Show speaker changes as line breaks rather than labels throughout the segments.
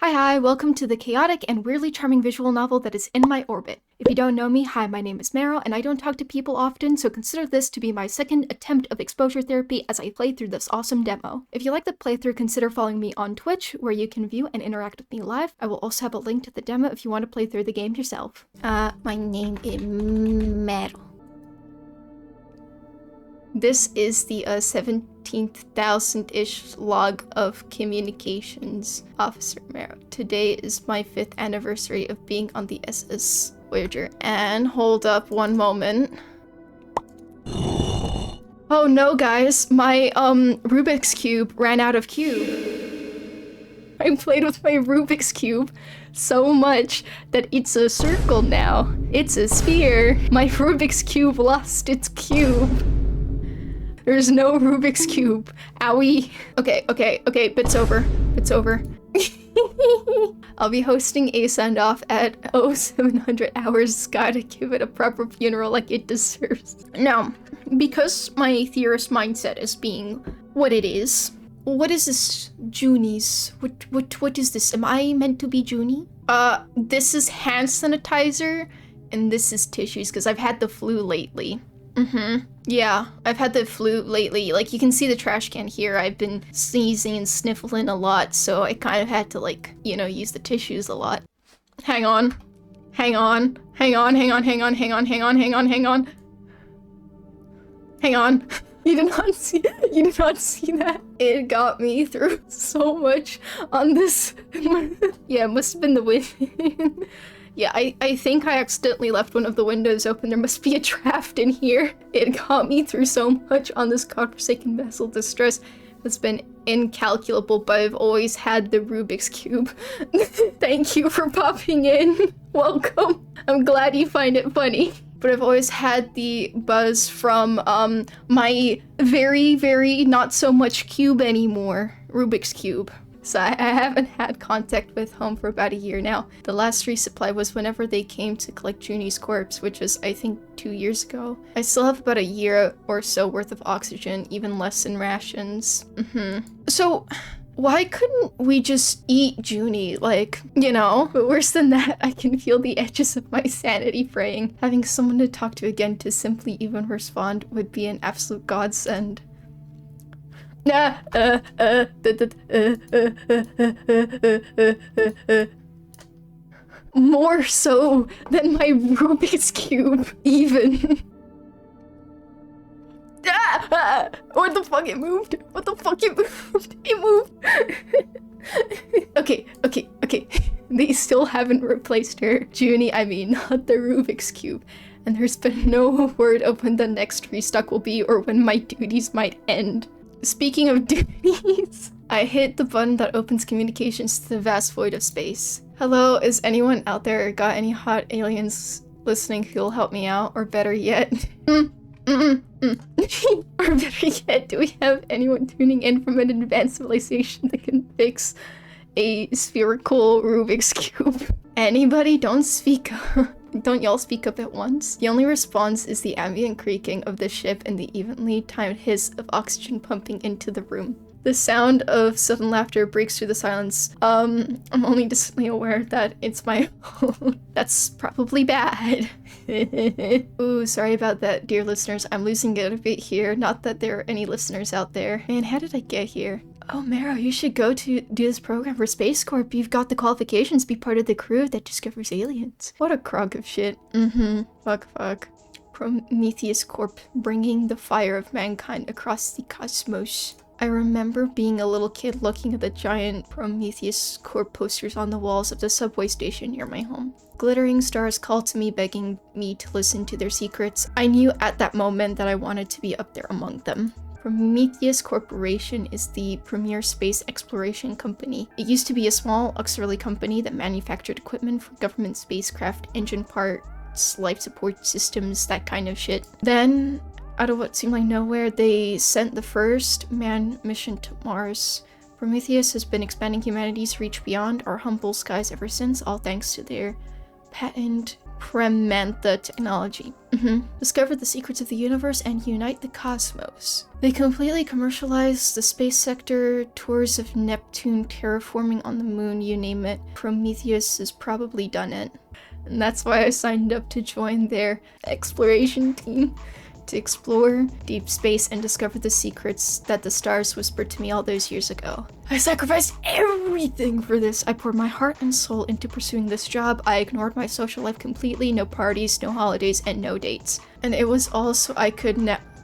Hi, welcome to the chaotic and weirdly charming visual novel that is in my orbit. If you don't know me, hi, my name is Marrow, and I don't talk to people often, so consider this to be my second attempt of exposure therapy as I play through this awesome demo. If you like the playthrough, consider following me on Twitch, where you can view and interact with me live. I will also have a link to the demo if you want to play through the game yourself. My name is Marrow. This is the 17,000-ish log of communications, Officer Marrow. Today is my 5th anniversary of being on the SS Voyager. And hold up one moment. Oh no, guys, my Rubik's Cube ran out of cube. I played with my Rubik's Cube so much that it's a circle now. It's a sphere. My Rubik's Cube lost its cube. There's no Rubik's Cube. Owie. Okay, bit's over. It's over. I'll be hosting a send-off at 0700 hours. Gotta give it a proper funeral like it deserves. Now, because my theorist mindset is being what it is, what is this Junies? What is this? Am I meant to be Junie? This is hand sanitizer, and this is tissues, because I've had the flu lately. Yeah, I've had the flu lately. Like, you can see the trash can here. I've been sneezing and sniffling a lot, so I kind of had to, like, you know, use the tissues a lot. Hang on. Hang on. You did not see that. It got me through so much on this. Yeah, it must have been the wind. Yeah, I think I accidentally left one of the windows open. There must be a draft in here. It got me through so much on this godforsaken vessel. The stress has been incalculable, but I've always had the Rubik's Cube. Thank you for popping in. Welcome. I'm glad you find it funny. But I've always had the buzz from my very, very not so much cube anymore, Rubik's Cube. So I haven't had contact with home for about a year now. The last resupply was whenever they came to collect Junie's corpse, which was, I think, 2 years ago. I still have about a year or so worth of oxygen, even less in rations. So, why couldn't we just eat Junie? Like, you know? But worse than that, I can feel the edges of my sanity fraying. Having someone to talk to again to simply even respond would be an absolute godsend. More so than my Rubik's Cube, even. What the fuck? It moved. What the fuck? It moved. It moved. Okay. They still haven't replaced her. Junie, I mean, not the Rubik's Cube. And there's been no word of when the next restock will be or when my duties might end. Speaking of duties, I hit the button that opens communications to the vast void of space. Hello, is anyone out there got any hot aliens listening who'll help me out? Or better yet, or better yet, do we have anyone tuning in from an advanced civilization that can fix a spherical Rubik's Cube? Anybody? Don't speak up. Don't y'all speak up at once? The only response is the ambient creaking of the ship and the evenly timed hiss of oxygen pumping into the room. The sound of sudden laughter breaks through the silence. I'm only distantly aware that it's my own. That's probably bad. Ooh, sorry about that, dear listeners. I'm losing it a bit here. Not that there are any listeners out there. Man, how did I get here? Oh, Marrow, you should go to do this program for Space Corp. You've got the qualifications to be part of the crew that discovers aliens. What a crock of shit. Fuck. Prometheus Corp, bringing the fire of mankind across the cosmos. I remember being a little kid looking at the giant Prometheus Corp posters on the walls of the subway station near my home. Glittering stars called to me, begging me to listen to their secrets. I knew at that moment that I wanted to be up there among them. Prometheus Corporation is the premier space exploration company. It used to be a small auxiliary company that manufactured equipment for government spacecraft, engine parts, life support systems, that kind of shit. Then, out of what seemed like nowhere, they sent the first manned mission to Mars. Prometheus has been expanding humanity's reach beyond our humble skies ever since, all thanks to their patent Premantha technology. Discover the secrets of the universe and unite the cosmos. They completely commercialized the space sector, tours of Neptune, terraforming on the moon, you name it. Prometheus has probably done it. And that's why I signed up to join their exploration team, to explore deep space and discover the secrets that the stars whispered to me all those years ago. I sacrificed everything for this. I poured my heart and soul into pursuing this job. I ignored my social life completely, no parties, no holidays, and no dates. And it was all so I could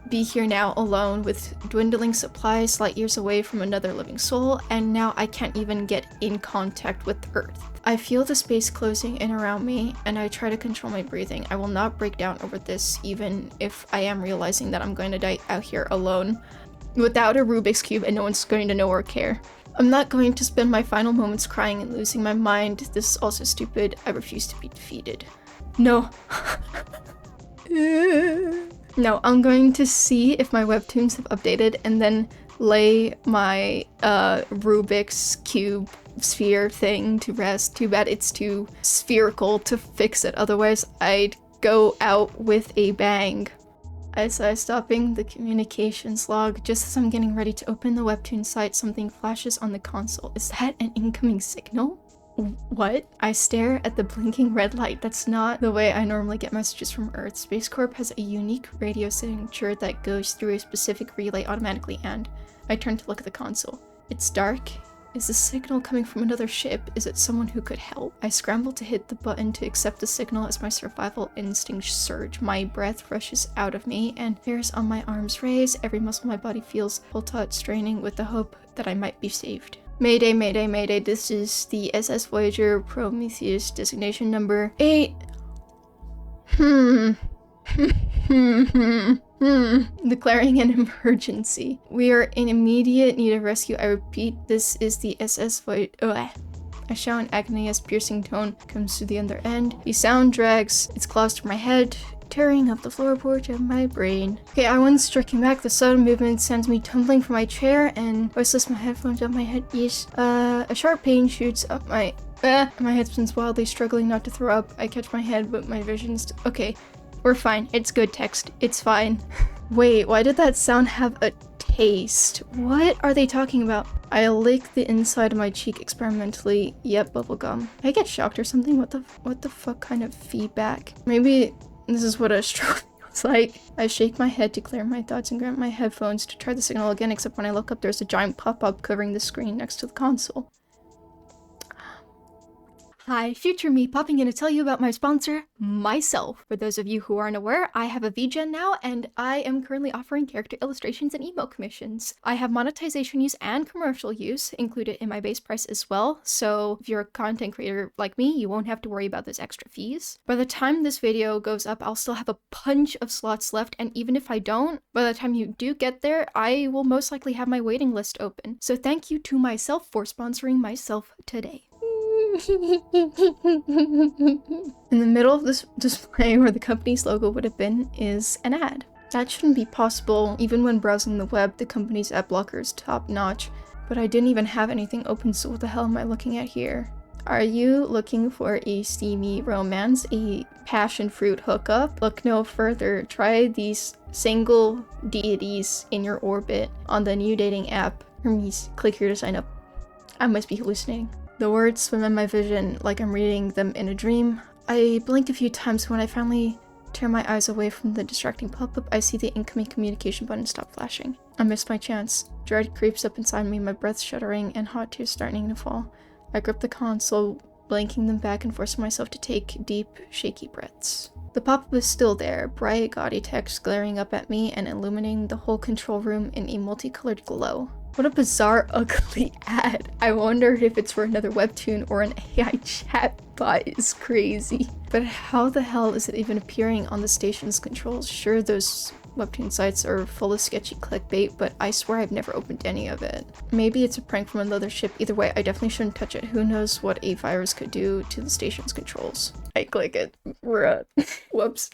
be here now alone with dwindling supplies, light years away from another living soul, and now I can't even get in contact with Earth. I feel the space closing in around me, and I try to control my breathing. I will not break down over this, even if I am realizing that I'm going to die out here alone, without a Rubik's Cube, and no one's going to know or care. I'm not going to spend my final moments crying and losing my mind. This is also stupid. I refuse to be defeated. No. No, I'm going to see if my webtoons have updated and then lay my Rubik's Cube sphere thing to rest. Too bad it's too spherical to fix it, otherwise I'd go out with a bang. I sigh, stopping the communications log. Just as I'm getting ready to open the webtoon site, something flashes on the console. Is that an incoming signal? What? I stare at the blinking red light. That's not the way I normally get messages from Earth. Space Corp has a unique radio signature that goes through a specific relay automatically, and I turn to look at the console. It's dark. Is the signal coming from another ship? Is it someone who could help? I scramble to hit the button to accept the signal as my survival instincts surge. My breath rushes out of me and hairs on my arms raise. Every muscle in my body feels full taut, straining with the hope that I might be saved. Mayday, mayday, mayday. This is the SS Voyager Prometheus designation number 8. Declaring an emergency. We are in immediate need of rescue. I repeat, this is the SS Voyager. I shout in agony as piercing tone comes to the other end. The sound drags its claws through my head, tearing up the floorboard of my brain. Okay, I wasn't striking back. The sudden movement sends me tumbling from my chair, and I slip my headphones up my head. Yes. A sharp pain shoots up my head spins wildly, struggling not to throw up. I catch my head, but my vision's okay. We're fine. It's good text. It's fine. Wait, why did that sound have a taste? What are they talking about? I lick the inside of my cheek experimentally. Yep, bubblegum. I get shocked or something? What the fuck kind of feedback? Maybe this is what a stroke feels like. I shake my head to clear my thoughts and grab my headphones to try the signal again, except when I look up, there's a giant pop-up covering the screen next to the console. Hi, future me popping in to tell you about my sponsor, myself. For those of you who aren't aware, I have a VGen now, and I am currently offering character illustrations and emote commissions. I have monetization use and commercial use included in my base price as well, so if you're a content creator like me, you won't have to worry about those extra fees. By the time this video goes up, I'll still have a bunch of slots left, and even if I don't, by the time you do get there, I will most likely have my waiting list open. So thank you to myself for sponsoring myself today. In the middle of this display where the company's logo would have been is an ad. That shouldn't be possible. Even when browsing the web, the company's ad blocker is top notch. But I didn't even have anything open, so what the hell am I looking at here? Are you looking for a steamy romance, a passion fruit hookup? Look no further. Try these single deities in your orbit on the new dating app. Hermes, click here to sign up. I must be hallucinating. The words swim in my vision like I'm reading them in a dream. I blink a few times. When I finally turn my eyes away from the distracting pop-up, I see the incoming communication button stop flashing. I missed my chance. Dread creeps up inside me, my breath shuddering and hot tears starting to fall. I grip the console, blinking them back and forcing myself to take deep, shaky breaths. The pop-up is still there, bright, gaudy text glaring up at me and illuminating the whole control room in a multicolored glow. What a bizarre, ugly ad. I wonder if it's for another webtoon or an AI chatbot is crazy. But how the hell is it even appearing on the station's controls? Sure, those webtoon sites are full of sketchy clickbait, but I swear I've never opened any of it. Maybe it's a prank from another ship. Either way, I definitely shouldn't touch it. Who knows what a virus could do to the station's controls. I click it. Bruh. Whoops.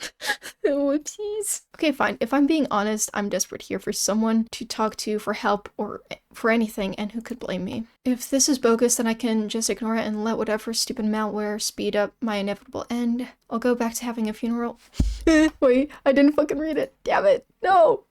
Whoopsies. Okay, fine. If I'm being honest, I'm desperate here for someone to talk to for help or for anything, and who could blame me? If this is bogus, then I can just ignore it and let whatever stupid malware speed up my inevitable end. I'll go back to having a funeral. Wait, I didn't fucking read it. Damn it. No.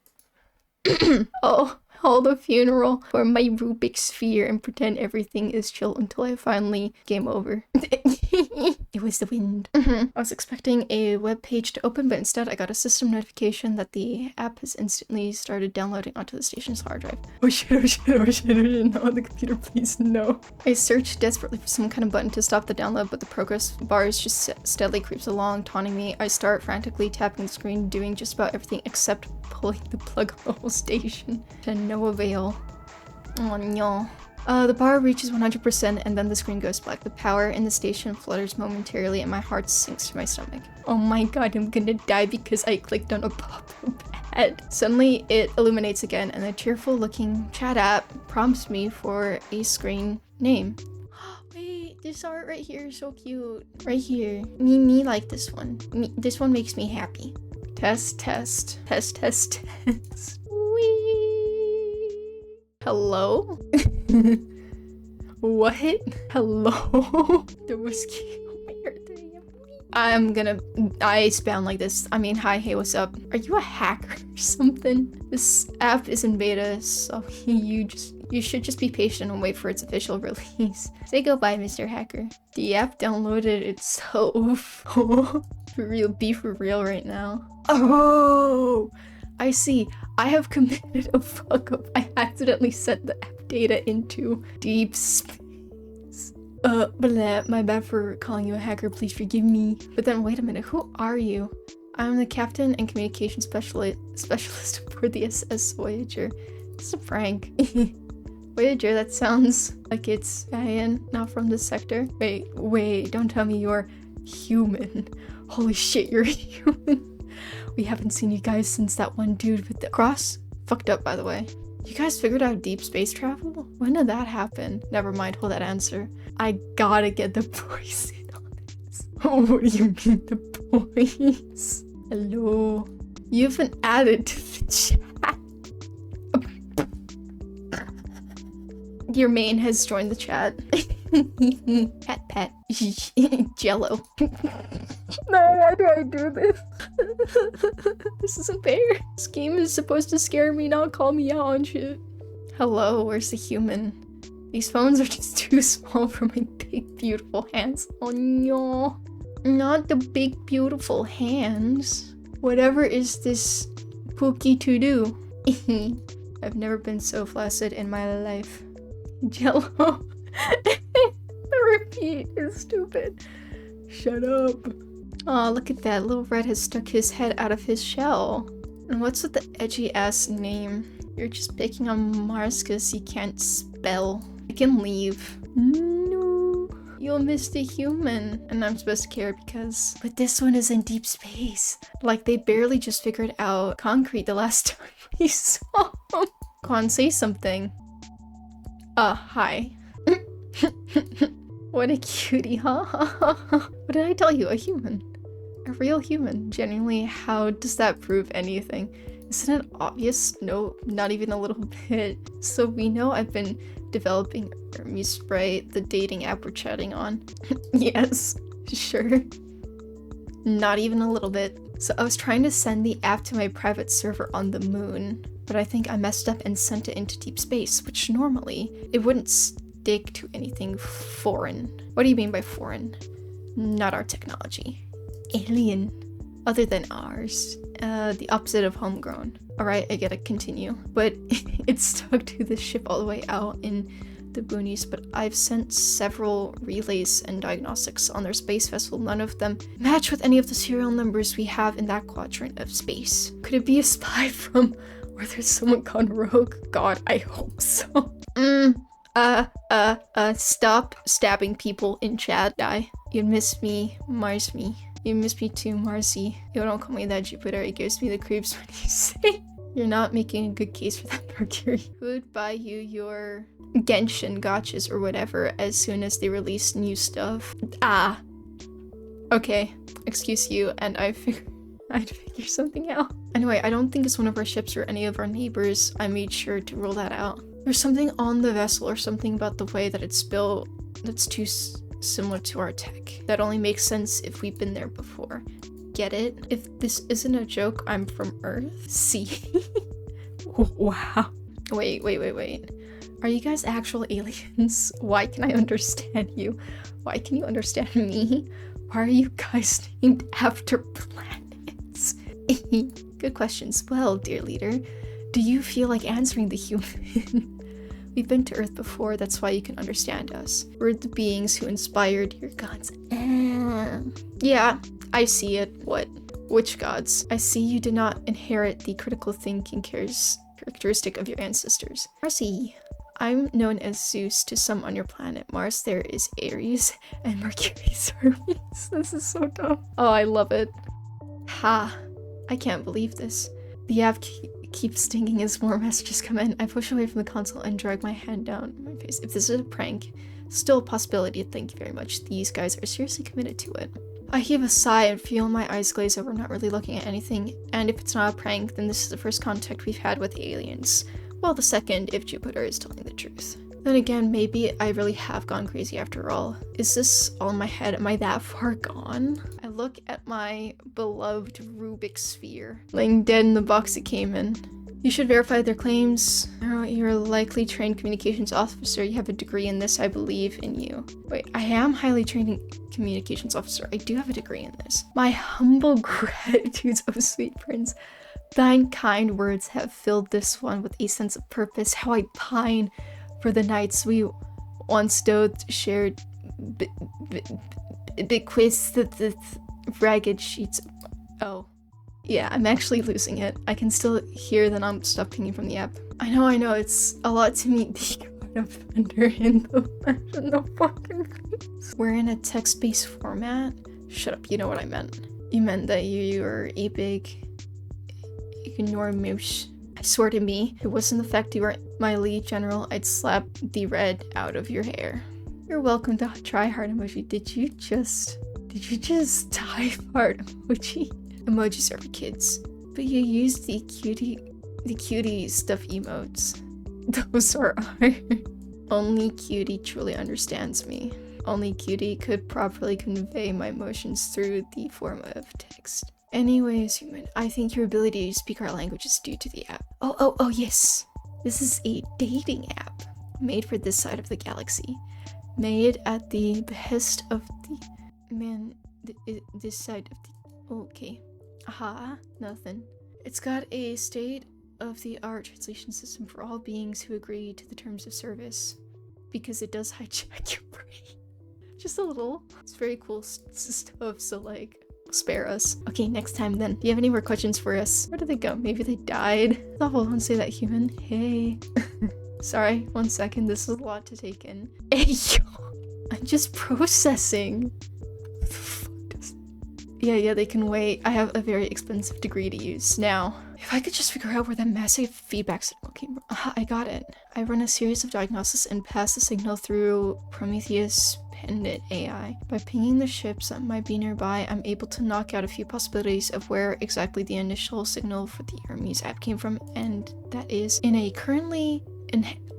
Oh. Hold a funeral for my Rubik's sphere and pretend everything is chill until I finally game over. It was the wind. I was expecting a web page to open, but instead I got a system notification that the app has instantly started downloading onto the station's hard drive. Oh shit, oh shit, oh shit, oh shit, no, on the computer, please, no. I searched desperately for some kind of button to stop the download, but the progress bars just steadily creeps along, taunting me. I start frantically tapping the screen, doing just about everything except pulling the plug on the whole station. To no avail. Oh no. The bar reaches 100% and then the screen goes black. The power in the station flutters momentarily and my heart sinks to my stomach. Oh my god, I'm gonna die because I clicked on a pop-up ad. Suddenly it illuminates again and a cheerful looking chat app prompts me for a screen name. Wait, this art right here is so cute. Right here. Me like this one. This one makes me happy. Test. Wee. Hello? What? Hello? There was I spam like this. I mean, hi, hey, what's up? Are you a hacker or something? This app is in beta, so you should just be patient and wait for its official release. Say goodbye, Mr. Hacker. The app downloaded itself. Be for real right now. Oh, I see. I have committed a fuck up. I accidentally sent the app data into deep space. Blah, my bad for calling you a hacker. Please forgive me. But then wait a minute. Who are you? I'm the captain and communication specialist aboard the SS Voyager. It's a prank. Voyager, that sounds like it's Diane, not from this sector. Wait, don't tell me you're human. Holy shit, you're human. We haven't seen you guys since that one dude with the cross. Fucked up, by the way. You guys figured out deep space travel? When did that happen? Never mind, hold that answer. I gotta get the boys in on this. Oh, what do you mean, the boys? Hello? You've been added to the chat. Your main has joined the chat. Pet. Jello. No, why do I do this? This isn't fair. This game is supposed to scare me, not call me out on shit. Hello, where's the human? These phones are just too small for my big, beautiful hands. Oh no. Not the big, beautiful hands. Whatever is this Pookie to do? I've never been so flaccid in my life. Jello. The repeat is stupid. Shut up. Aw, look at that. Little Red has stuck his head out of his shell. And what's with the edgy ass name? You're just picking on Mars because he can't spell. I can leave. No. You'll miss the human. And I'm supposed to care because... But this one is in deep space. Like they barely just figured out concrete the last time we saw him. Come on, say something. Hi. What a cutie, huh? What did I tell you? A human. A real human. Genuinely, how does that prove anything? Isn't it obvious? No, not even a little bit. So we know I've been developing Hermes Sprite, the dating app we're chatting on. Yes, sure. Not even a little bit. So I was trying to send the app to my private server on the moon, but I think I messed up and sent it into deep space, which normally it wouldn't stick to anything foreign. What do you mean by foreign? Not our technology. Alien. Other than ours. The opposite of homegrown. Alright, I gotta continue. But it's stuck to the ship all the way out in the boonies, but I've sent several relays and diagnostics on their space vessel. None of them match with any of the serial numbers we have in that quadrant of space. Could it be a spy from where there's someone gone rogue? God, I hope so. Stop stabbing people in chat. Die. You miss me, Mars me. You miss me too, Marcy. Yo, don't call me that, Jupiter. It gives me the creeps when you say you're not making a good case for that Mercury. Who'd buy you your Genshin gotchas or whatever as soon as they release new stuff? Okay, excuse you, and I'd figure something out. Anyway, I don't think it's one of our ships or any of our neighbors. I made sure to rule that out. There's something on the vessel or something about the way that it's built that's too similar to our tech. That only makes sense if we've been there before. Get it? If this isn't a joke, I'm from Earth. See? Wow. Wait. Are you guys actual aliens? Why can I understand you? Why can you understand me? Why are you guys named after planets? Good questions. Well, dear leader, do you feel like answering the human? We've been to Earth before, that's why you can understand us. We're the beings who inspired your gods. Yeah, I see it. What? Which gods? I see you did not inherit the critical thinking characteristic of your ancestors. Marcy. I'm known as Zeus to some on your planet. Mars there is Ares, and Mercury is Hermes. This is so dumb. Oh, I love it. Ha. I can't believe this. The app keeps stinging as more messages come in. I push away from the console and drag my hand down my face. If this is a prank, still a possibility. Thank you very much. These guys are seriously committed to it. I heave a sigh and feel my eyes glaze over, not really looking at anything. And if it's not a prank, then this is the first contact we've had with aliens. Well, the second, if Jupiter is telling the truth. Then again, maybe I really have gone crazy after all. Is this all in my head? Am I that far gone? I look at my beloved Rubik's sphere, laying dead in the box it came in. You should verify their claims. You're a likely trained communications officer. You have a degree in this. I believe in you. Wait, I am highly trained communications officer. I do have a degree in this. My humble gratitudes, oh sweet prince. Thine kind words have filled this one with a sense of purpose. How I pine for the nights we once shared bequeathed the ragged sheets. Oh. Yeah, I'm actually losing it. I can still hear the non-stop pinging from the app. I know, it's a lot to meet the God of Thunder in the fashion. No fucking face. We're in a text-based format? Shut up, you know what I meant. You meant that you were a big enormous. I swear to me, if it wasn't the fact you were my lead general, I'd slap the red out of your hair. You're welcome to try heart emoji. Did you just type heart emoji? Emojis are for kids. But you used the cutie stuff emotes. Those are Only cutie truly understands me. Only cutie could properly convey my emotions through the form of text. Anyways, human, I think your ability to speak our language is due to the app. Oh, yes. This is a dating app made for this side of the galaxy. Made at the behest of this side of the... Okay. Aha, nothing. It's got a state-of-the-art translation system for all beings who agree to the terms of service. Because it does hijack your brain. Just a little. It's very cool stuff, so like... spare us. Okay, next time then. Do you have any more questions for us? Where did they go? Maybe they died? Oh, hold on, say that human. Hey. Sorry, 1 second. This is a lot to take in. Hey, yo. I'm just processing. What the fuck does... Yeah, they can wait. I have a very expensive degree to use. Now, if I could just figure out where that massive feedback signal came from. I got it. I run a series of diagnosis and pass the signal through Prometheus Pendant AI. By pinging the ships that might be nearby, I'm able to knock out a few possibilities of where exactly the initial signal for the Hermes app came from, and that is in a currently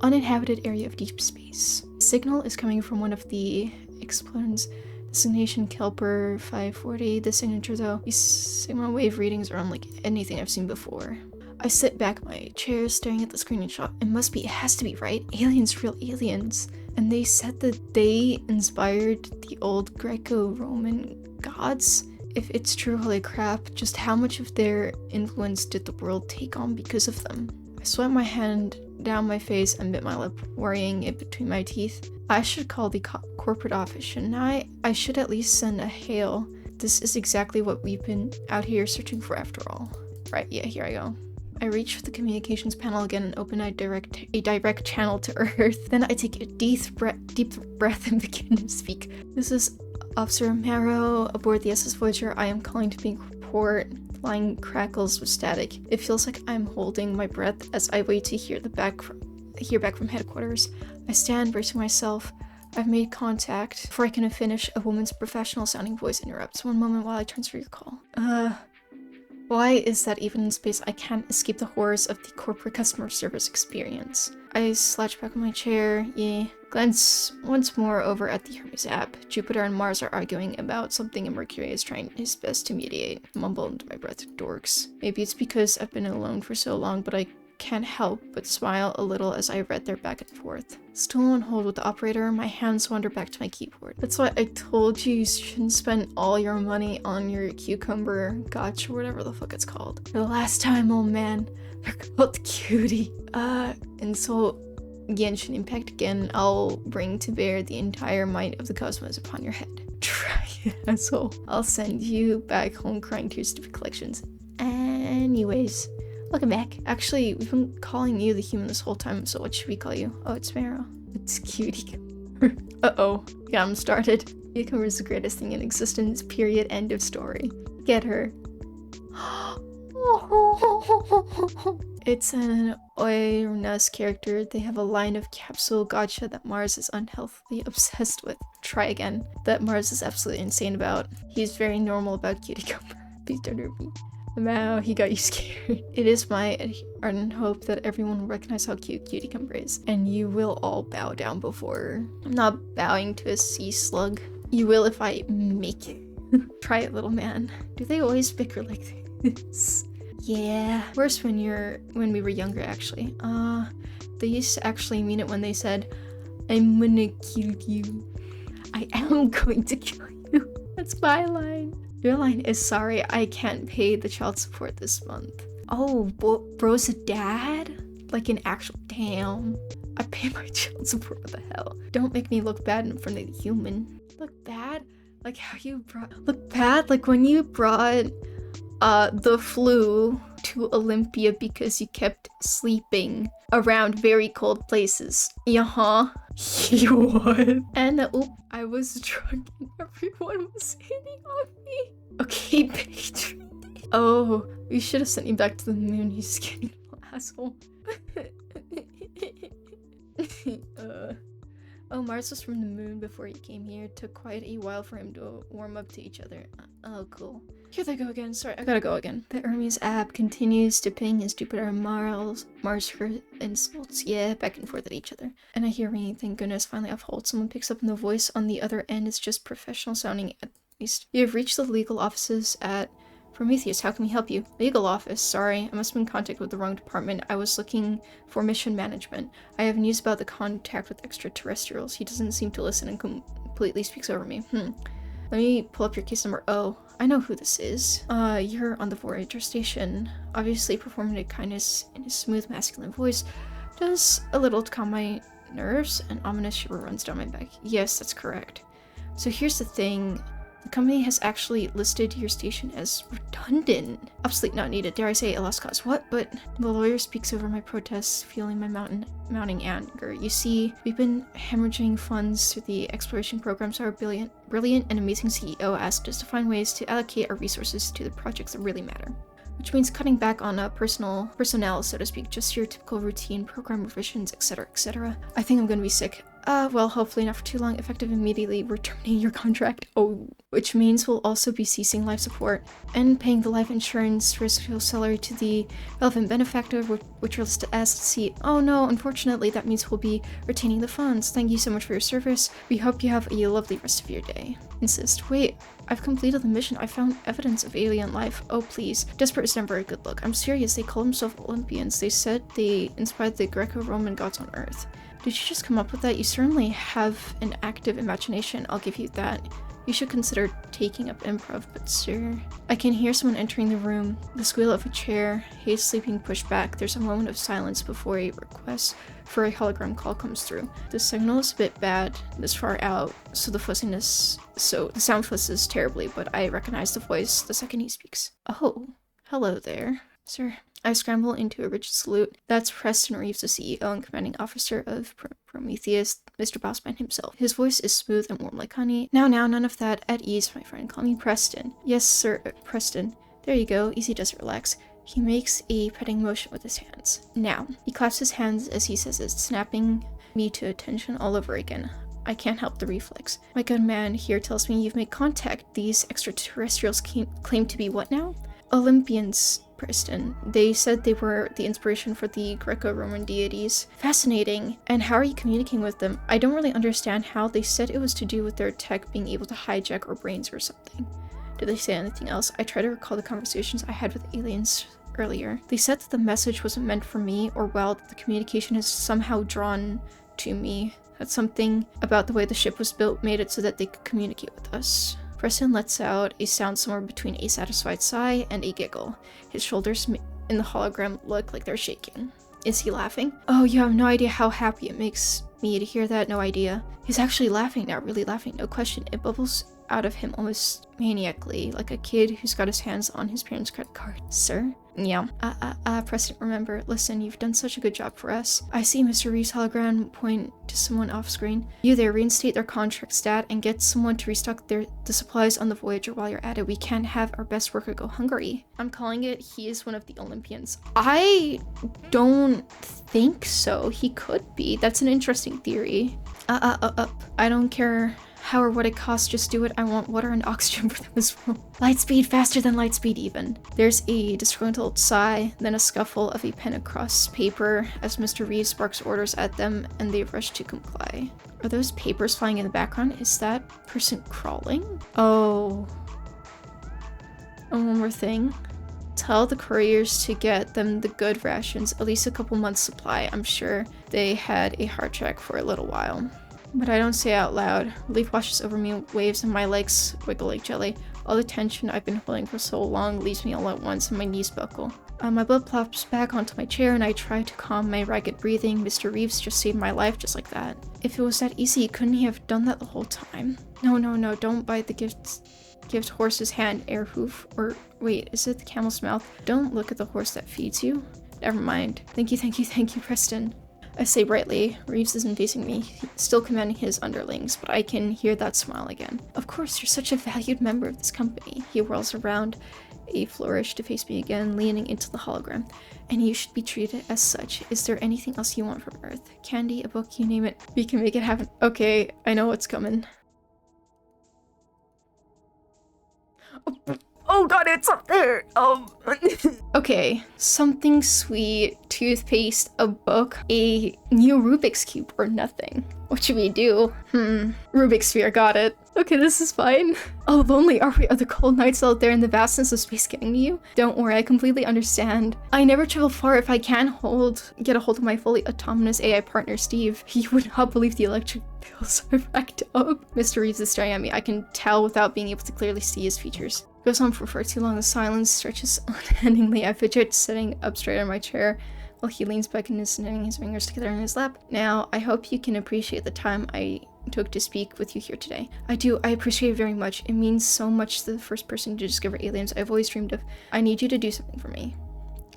uninhabited area of deep space. The signal is coming from one of the explosions. Designation Kelper 540. The signature though, these signal wave readings are unlike anything I've seen before. I sit back in my chair staring at the screenshot. It has to be, right? Aliens, real aliens. And they said that they inspired the old Greco-Roman gods. If it's true, holy crap, just how much of their influence did the world take on because of them? I swept my hand down my face and bit my lip, worrying it between my teeth. I should call the corporate office, shouldn't I? I should at least send a hail. This is exactly what we've been out here searching for after all. Right, yeah, here I go. I reach for the communications panel again and open a direct channel to Earth. Then I take a deep breath and begin to speak. This is Officer Marrow aboard the SS Voyager. I am calling to make report. Line crackles with static. It feels like I'm holding my breath as I wait to hear back from headquarters. I stand, bracing myself. I've made contact. Before I can finish, a woman's professional sounding voice interrupts. One moment while I transfer your call. Why is that even in space I can't escape the horrors of the corporate customer service experience? I slouch back in my chair, glance once more over at the Hermes app. Jupiter and Mars are arguing about something and Mercury is trying his best to mediate. Mumble under my breath, dorks. Maybe it's because I've been alone for so long, but I can't help but smile a little as I read their back and forth. Still on hold with the operator, my hands wander back to my keyboard. That's why I told you shouldn't spend all your money on your cucumber gotch or whatever the fuck it's called. For the last time, old man. They're called cutie. Insult Genshin Impact again. I'll bring to bear the entire might of the cosmos upon your head. Try it, asshole. I'll send you back home crying to your stupid collections. Anyways. Welcome back. Actually, we've been calling you the human this whole time, so what should we call you? Oh, it's Marrow. It's cutie. Uh-oh. Got him started. Cucumber is the greatest thing in existence, period, end of story. Get her. It's an Oirunus character. They have a line of capsule gacha that Mars is unhealthily obsessed with. Try again. That Mars is absolutely insane about. He's very normal about cucumber. Please don't hurt me. Wow, he got you scared. It is my ardent hope that everyone will recognize how cute Cuticumber is, and you will all bow down before her. I'm not bowing to a sea slug. You will if I make it. Try it, little man. Do they always bicker like this? Yeah. Worse when we were younger, actually. They used to actually mean it when they said, I'm gonna kill you. I am going to kill you. That's my line. Your line is, sorry, I can't pay the child support this month. Oh, bro's a dad? Like an actual, damn. I pay my child support, what the hell? Don't make me look bad in front of the human. Look bad? Like how you look bad? Like when you brought, the flu to Olympia because you kept sleeping around very cold places. Yeah-huh. What? And I was drunk and everyone was hitting on me. Okay, patron. Oh, we should have sent you back to the moon, you skinny little asshole. Oh, Mars was from the moon before he came here. It took quite a while for him to warm up to each other. Oh, cool. Here they go again. Sorry, I gotta go again. The Hermes app continues to ping his Jupiter and Mars for insults. Yeah, back and forth at each other. And I hear ringing. Thank goodness, finally off hold. Someone picks up and the voice on the other end is just professional sounding at least. You have reached the legal offices at Prometheus. How can we help you? Legal office. Sorry, I must have been in contact with the wrong department. I was looking for mission management. I have news about the contact with extraterrestrials. He doesn't seem to listen and completely speaks over me. Let me pull up your case number. Oh, I know who this is. You're on the Voyager station. Obviously performing a kindness in his smooth masculine voice does a little to calm my nerves. An ominous shiver runs down my back. Yes, that's correct. So here's the thing. The company has actually listed your station as redundant. Obsolete, not needed. Dare I say a lost cause? What? But the lawyer speaks over my protests, feeling my mounting anger. You see, we've been hemorrhaging funds through the exploration program, so our brilliant and amazing CEO asked us to find ways to allocate our resources to the projects that really matter. Which means cutting back on personnel, so to speak, just your typical routine program revisions, etc., etc. I think I'm gonna be sick. Well, hopefully not for too long. Effective immediately, we're terminating your contract. Oh, which means we'll also be ceasing life support and paying the life insurance residual salary to the relevant benefactor, which are listed as C. Oh no, unfortunately, that means we'll be retaining the funds. Thank you so much for your service. We hope you have a lovely rest of your day. Insist. Wait, I've completed the mission. I found evidence of alien life. Oh, please. Desperate is never a good look. I'm serious. They call themselves Olympians. They said they inspired the Greco-Roman gods on Earth. Did you just come up with that? You certainly have an active imagination, I'll give you that. You should consider taking up improv, but sir... I can hear someone entering the room. The squeal of a chair, hastily being pushed back. There's a moment of silence before a request for a hologram call comes through. The signal is a bit bad this far out, so the sound fusses terribly, but I recognize the voice the second he speaks. Oh, hello there, sir. I scramble into a rigid salute. That's Preston Reeves, the CEO and commanding officer of Prometheus, Mr. Bossman himself. His voice is smooth and warm like honey. Now, none of that. At ease, my friend. Call me Preston. Yes, sir, Preston. There you go. Easy does it, relax. He makes a petting motion with his hands. Now, he claps his hands as he says it, snapping me to attention all over again. I can't help the reflex. My good man here tells me you've made contact. These extraterrestrials claim to be what now? Olympians, Preston. They said they were the inspiration for the Greco-Roman deities. Fascinating. And how are you communicating with them? I don't really understand how. They said it was to do with their tech being able to hijack our brains or something. Did they say anything else? I try to recall the conversations I had with aliens earlier. They said that the message wasn't meant for me, or well, that the communication is somehow drawn to me. That something about the way the ship was built made it so that they could communicate with us. Preston lets out a sound somewhere between a satisfied sigh and a giggle. His shoulders in the hologram look like they're shaking. Is he laughing? Oh, you have no idea how happy it makes me to hear that. No idea. He's actually laughing now, really laughing, no question. It bubbles out of him almost maniacally, like a kid who's got his hands on his parents' credit card. Sir? Yeah. Preston, remember, listen, you've done such a good job for us. I see Mr. Reeves' hologram point to someone off screen. You there, reinstate their contract stat and get someone to restock the supplies on the Voyager while you're at it. We can't have our best worker go hungry. I'm calling it, he is one of the Olympians. I don't think so. He could be. That's an interesting theory. I don't care how or what it costs, just do it. I want water and oxygen for them as well. Lightspeed, faster than lightspeed even. There's a disgruntled sigh, then a scuffle of a pen across paper as Mr. Reeves barks orders at them and they rush to comply. Are those papers flying in the background? Is that person crawling? Oh. And one more thing. Tell the couriers to get them the good rations, at least a couple months supply. I'm sure they had a heart attack for a little while. But I don't say it out loud. Relief washes over me, waves, and my legs wiggle like jelly. All the tension I've been holding for so long leaves me all at once and my knees buckle. My blood plops back onto my chair and I try to calm my ragged breathing. Mr. Reeves just saved my life just like that. If it was that easy, couldn't he have done that the whole time? No, don't bite the gift horse's hand, air hoof. Or wait, is it the camel's mouth? Don't look at the horse that feeds you. Never mind. Thank you, Preston. I say brightly. Reeves isn't facing me, still commanding his underlings, but I can hear that smile again. Of course, you're such a valued member of this company. He whirls around, a flourish to face me again, leaning into the hologram. And you should be treated as such. Is there anything else you want from Earth? Candy, a book, you name it. We can make it happen. Okay, I know what's coming. Oh god, it's up there! Okay, something sweet, toothpaste, a book, a new Rubik's Cube, or nothing. What should we do? Rubik's Sphere, got it. Okay, this is fine. Oh, lonely are we? Are the cold nights out there in the vastness of space getting to you? Don't worry, I completely understand. I never travel far if I can get a hold of my fully autonomous AI partner, Steve. You would not believe the electric bills I've racked up. Mr. Reeves is staring at me. I can tell without being able to clearly see his features. Goes on for far too long. The silence stretches unendingly. I fidget, sitting up straight on my chair, while he leans back and is knitting his fingers together in his lap. Now, I hope you can appreciate the time I took to speak with you here today. I do. I appreciate it very much. It means so much to the first person to discover aliens I've always dreamed of. I need you to do something for me.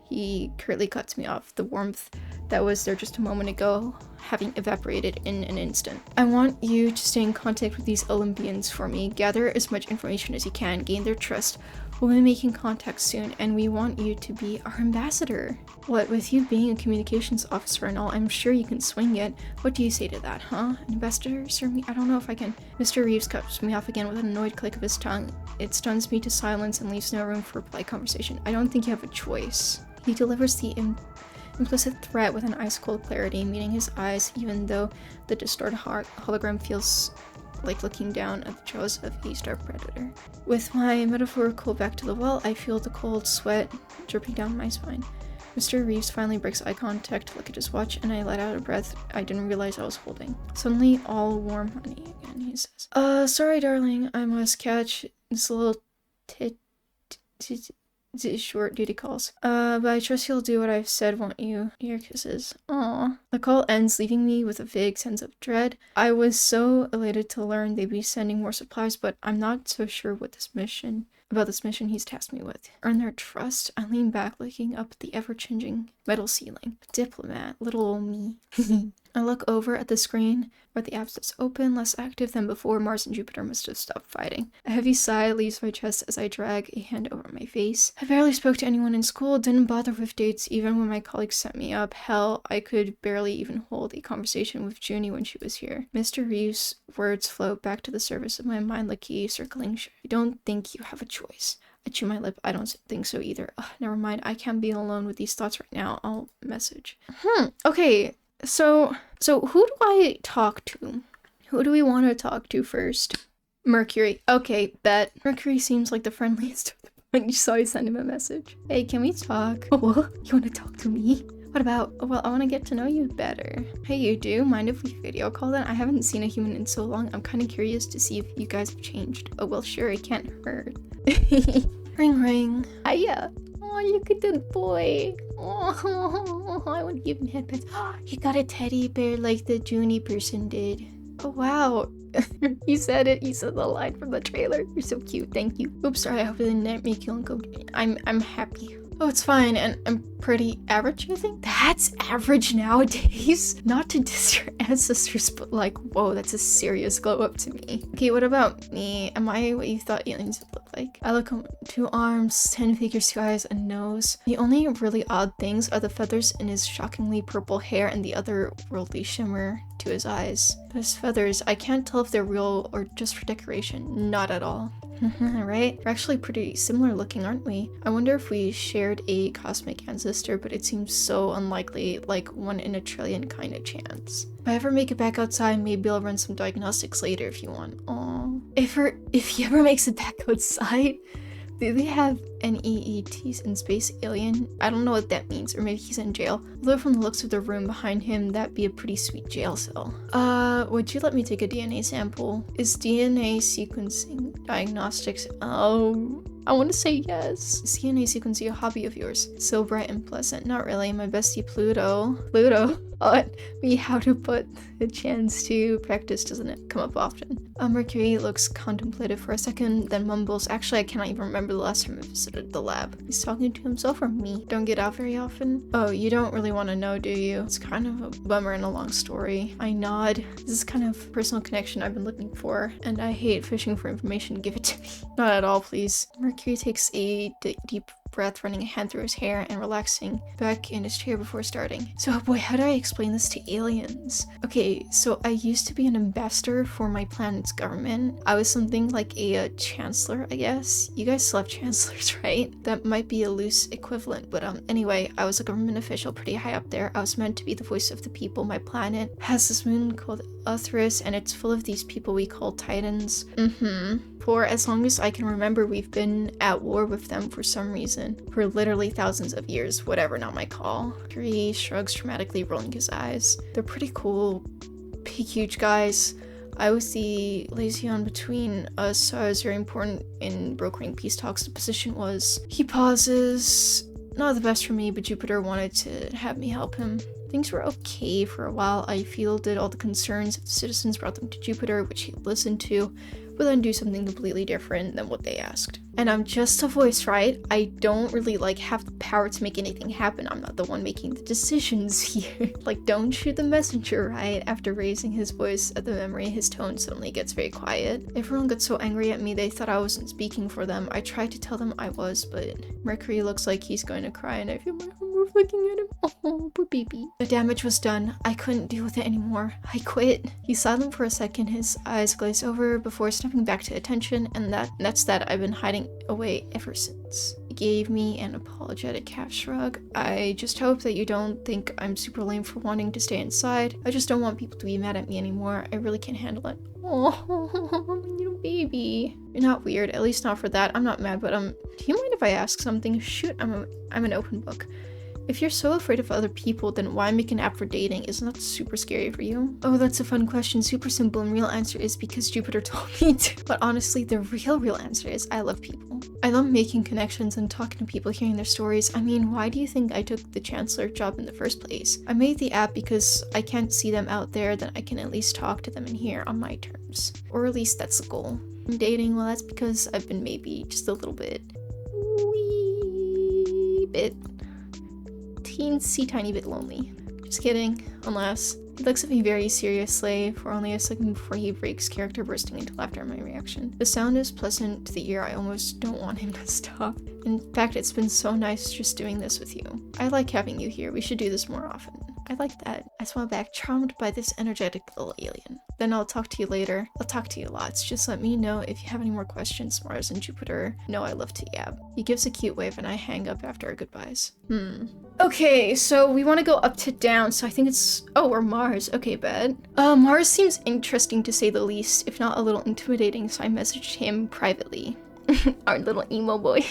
He curtly cuts me off. The warmth that was there just a moment ago having evaporated in an instant. I want you to stay in contact with these Olympians for me. Gather as much information as you can. Gain their trust. We'll be making contact soon, and we want you to be our ambassador. What, with you being a communications officer and all, I'm sure you can swing it. What do you say to that, huh? An ambassador? Sir, me? I don't know if I can. Mr. Reeves cuts me off again with an annoyed click of his tongue. It stuns me to silence and leaves no room for polite conversation. I don't think you have a choice. He delivers the implicit threat with an ice-cold clarity, meeting his eyes, even though the distorted hologram feels like looking down at the jaws of a stark predator. With my metaphorical back to the wall, I feel the cold sweat dripping down my spine. Mr. Reeves finally breaks eye contact to look at his watch, and I let out a breath I didn't realize I was holding. Suddenly, all warm honey again, he says. Sorry, darling, I must catch this little short duty calls. But I trust you'll do what I've said, won't you? Your kisses. Aww. The call ends, leaving me with a vague sense of dread. I was so elated to learn they'd be sending more supplies, but I'm not so sure about this mission he's tasked me with. Earn their trust? I lean back, looking up at the ever-changing metal ceiling. Diplomat, little old me. I look over at the screen where the app says open, less active than before. Mars and Jupiter must have stopped fighting. A heavy sigh leaves my chest as I drag a hand over my face. I barely spoke to anyone in school, didn't bother with dates even when my colleagues set me up. Hell, I could barely even hold a conversation with Junie when she was here. Mr. Reeves' words float back to the surface of my mind like a circling ship. I don't think you have a choice. I chew my lip. I don't think so either. Ugh, never mind. I can't be alone with these thoughts right now. I'll message. Okay. So who do I talk to? Who do we want to talk to first? Mercury. Okay, bet. Mercury seems like the friendliest of the bunch, so I send him a message. Hey, can we talk? What? You want to talk to me? What about? Well, I want to get to know you better. Hey, you do? Mind if we video call then? I haven't seen a human in so long. I'm kind of curious to see if you guys have changed. Oh, well, sure, it can't hurt. Ring, ring. Hiya. Oh, look at the boy. Oh, I want to give him headpats. He got a teddy bear like the Junie person did. Oh, wow. You said it. You said the line from the trailer. You're so cute. Thank you. Oops, sorry. I hope it didn't make you uncomfortable. I'm happy. Oh, it's fine, and I'm pretty average, I think. That's average nowadays. Not to diss your ancestors, but like, whoa, that's a serious glow up to me. Okay, what about me? Am I what you thought aliens would look like? I look 2 arms, 10 figures, 2 eyes, a nose. The only really odd things are the feathers in his shockingly purple hair and the otherworldly shimmer to his eyes. Those feathers, I can't tell if they're real or just for decoration. Not at all. Right? We're actually pretty similar looking, aren't we? I wonder if we shared a cosmic ancestor, but it seems so unlikely, like 1 in a trillion kind of chance. If I ever make it back outside, maybe I'll run some diagnostics later if you want. Aww. If he ever makes it back outside, do they have NEETs in space alien? I don't know what that means, or maybe he's in jail. Although from the looks of the room behind him, that'd be a pretty sweet jail cell. Would you let me take a DNA sample? Is DNA sequencing diagnostics? Oh, I want to say yes. Is DNA sequencing a hobby of yours? So bright and pleasant. Not really. My bestie Pluto taught me how to put a chance to practice. Doesn't it come up often? Mercury looks contemplative for a second, then mumbles, actually I cannot even remember the last time I visited the lab. He's talking to himself or me? Don't get out very often? Oh, you don't really want to know, do you? It's kind of a bummer and a long story. I nod. This is kind of personal connection I've been looking for, and I hate fishing for information. Give it to me. Not at all, please. Mercury takes a deep breath, running a hand through his hair and relaxing back in his chair before starting. So, boy, how do I explain this to aliens? Okay, so I used to be an ambassador for my planet's government. I was something like a chancellor, I guess. You guys still have chancellors, right? That might be a loose equivalent, but anyway, I was a government official pretty high up there. I was meant to be the voice of the people. My planet has this moon called Earthris, and it's full of these people we call Titans. For as long as I can remember, we've been at war with them for some reason. For literally thousands of years. Whatever, not my call. Mercury shrugs dramatically, rolling his eyes. They're pretty cool, big, huge guys. I was the liaison between us, so I was very important in brokering peace talks. The position was... He pauses. Not the best for me, but Jupiter wanted to have me help him. Things were okay for a while. I fielded all the concerns of the citizens, brought them to Jupiter, which he listened to, but then do something completely different than what they asked. And I'm just a voice, right? I don't really have the power to make anything happen. I'm not the one making the decisions here. Don't shoot the messenger, right? After raising his voice at the memory, his tone suddenly gets very quiet. Everyone got so angry at me they thought I wasn't speaking for them. I tried to tell them I was, but Mercury looks like he's going to cry and I feel my heart looking at him. Oh, poor baby. The damage was done. I couldn't deal with it anymore. I quit. He's silent for a second, his eyes glaze over before stepping back to attention, and that's that. I've been hiding away ever since. He gave me an apologetic half shrug. I just hope that you don't think I'm super lame for wanting to stay inside. I just don't want people to be mad at me anymore. I really can't handle it. Oh, little baby. You're not weird, at least not for that. I'm not mad, but do you mind if I ask something? Shoot, I'm an open book. If you're so afraid of other people, then why make an app for dating? Isn't that super scary for you? Oh, that's a fun question. Super simple, and real answer is because Jupiter told me to. But honestly, the real answer is I love people. I love making connections and talking to people, hearing their stories. I mean, why do you think I took the chancellor job in the first place? I made the app because I can't see them out there, then I can at least talk to them in here on my terms. Or at least that's the goal. Dating, well, that's because I've been maybe just a little bit, wee bit, teensy tiny bit lonely. Just kidding, unless He looks at me very seriously for only a second before he breaks character, bursting into laughter at my reaction. The sound is pleasant to the ear. I almost don't want him to stop. In fact, it's been so nice just doing this with you. I like having you here. We should do this more often. I like that. I smile back, charmed by this energetic little alien. Then I'll talk to you later. I'll talk to you lots. Just let me know if you have any more questions, Mars and Jupiter. No, I love to yab. He gives a cute wave and I hang up after our goodbyes. Okay, so we want to go up to down, so I think it's... Oh, we're Mars. Okay, bet. Mars seems interesting to say the least, if not a little intimidating, so I messaged him privately. Our little emo boy.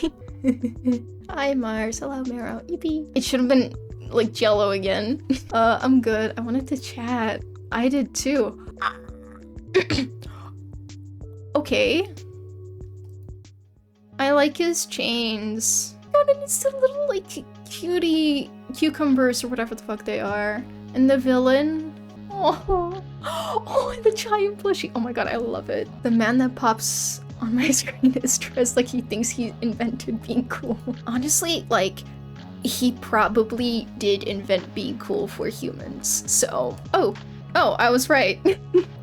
Hi, Mars. Hello, Marrow. Yippee. It should have been, like, Jello again. I'm good. I wanted to chat. I did too. Okay. I like his chains. God, and it's the little, like, cutie cucumbers or whatever the fuck they are. And the villain. Oh, the giant plushie. Oh my god, I love it. The man that pops on my screen is dressed like he thinks he invented being cool. Honestly, like, he probably did invent being cool for humans. So, oh, I was right.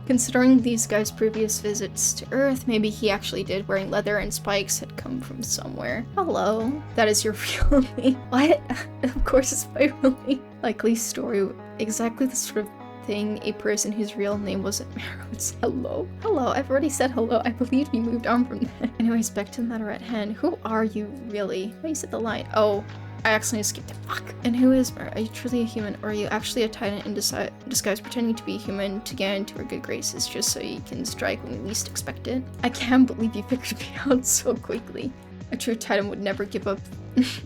Considering these guys' previous visits to Earth, maybe he actually did. Wearing leather and spikes had come from somewhere. Hello. That is your real name. What? Of course it's my real name. Likely story. Exactly the sort of thing a person whose real name wasn't Marroe's. Hello. Hello. I've already said hello. I believe we moved on from that. Anyways, back to the matter at hand. Who are you really? Oh, you said the line. Oh. I accidentally skipped it. Fuck. And who is Mar? Are you truly a human, or are you actually a titan in disguise pretending to be human to get into her good graces just so you can strike when you least expect it? I can't believe you figured me out so quickly. A true titan would never give up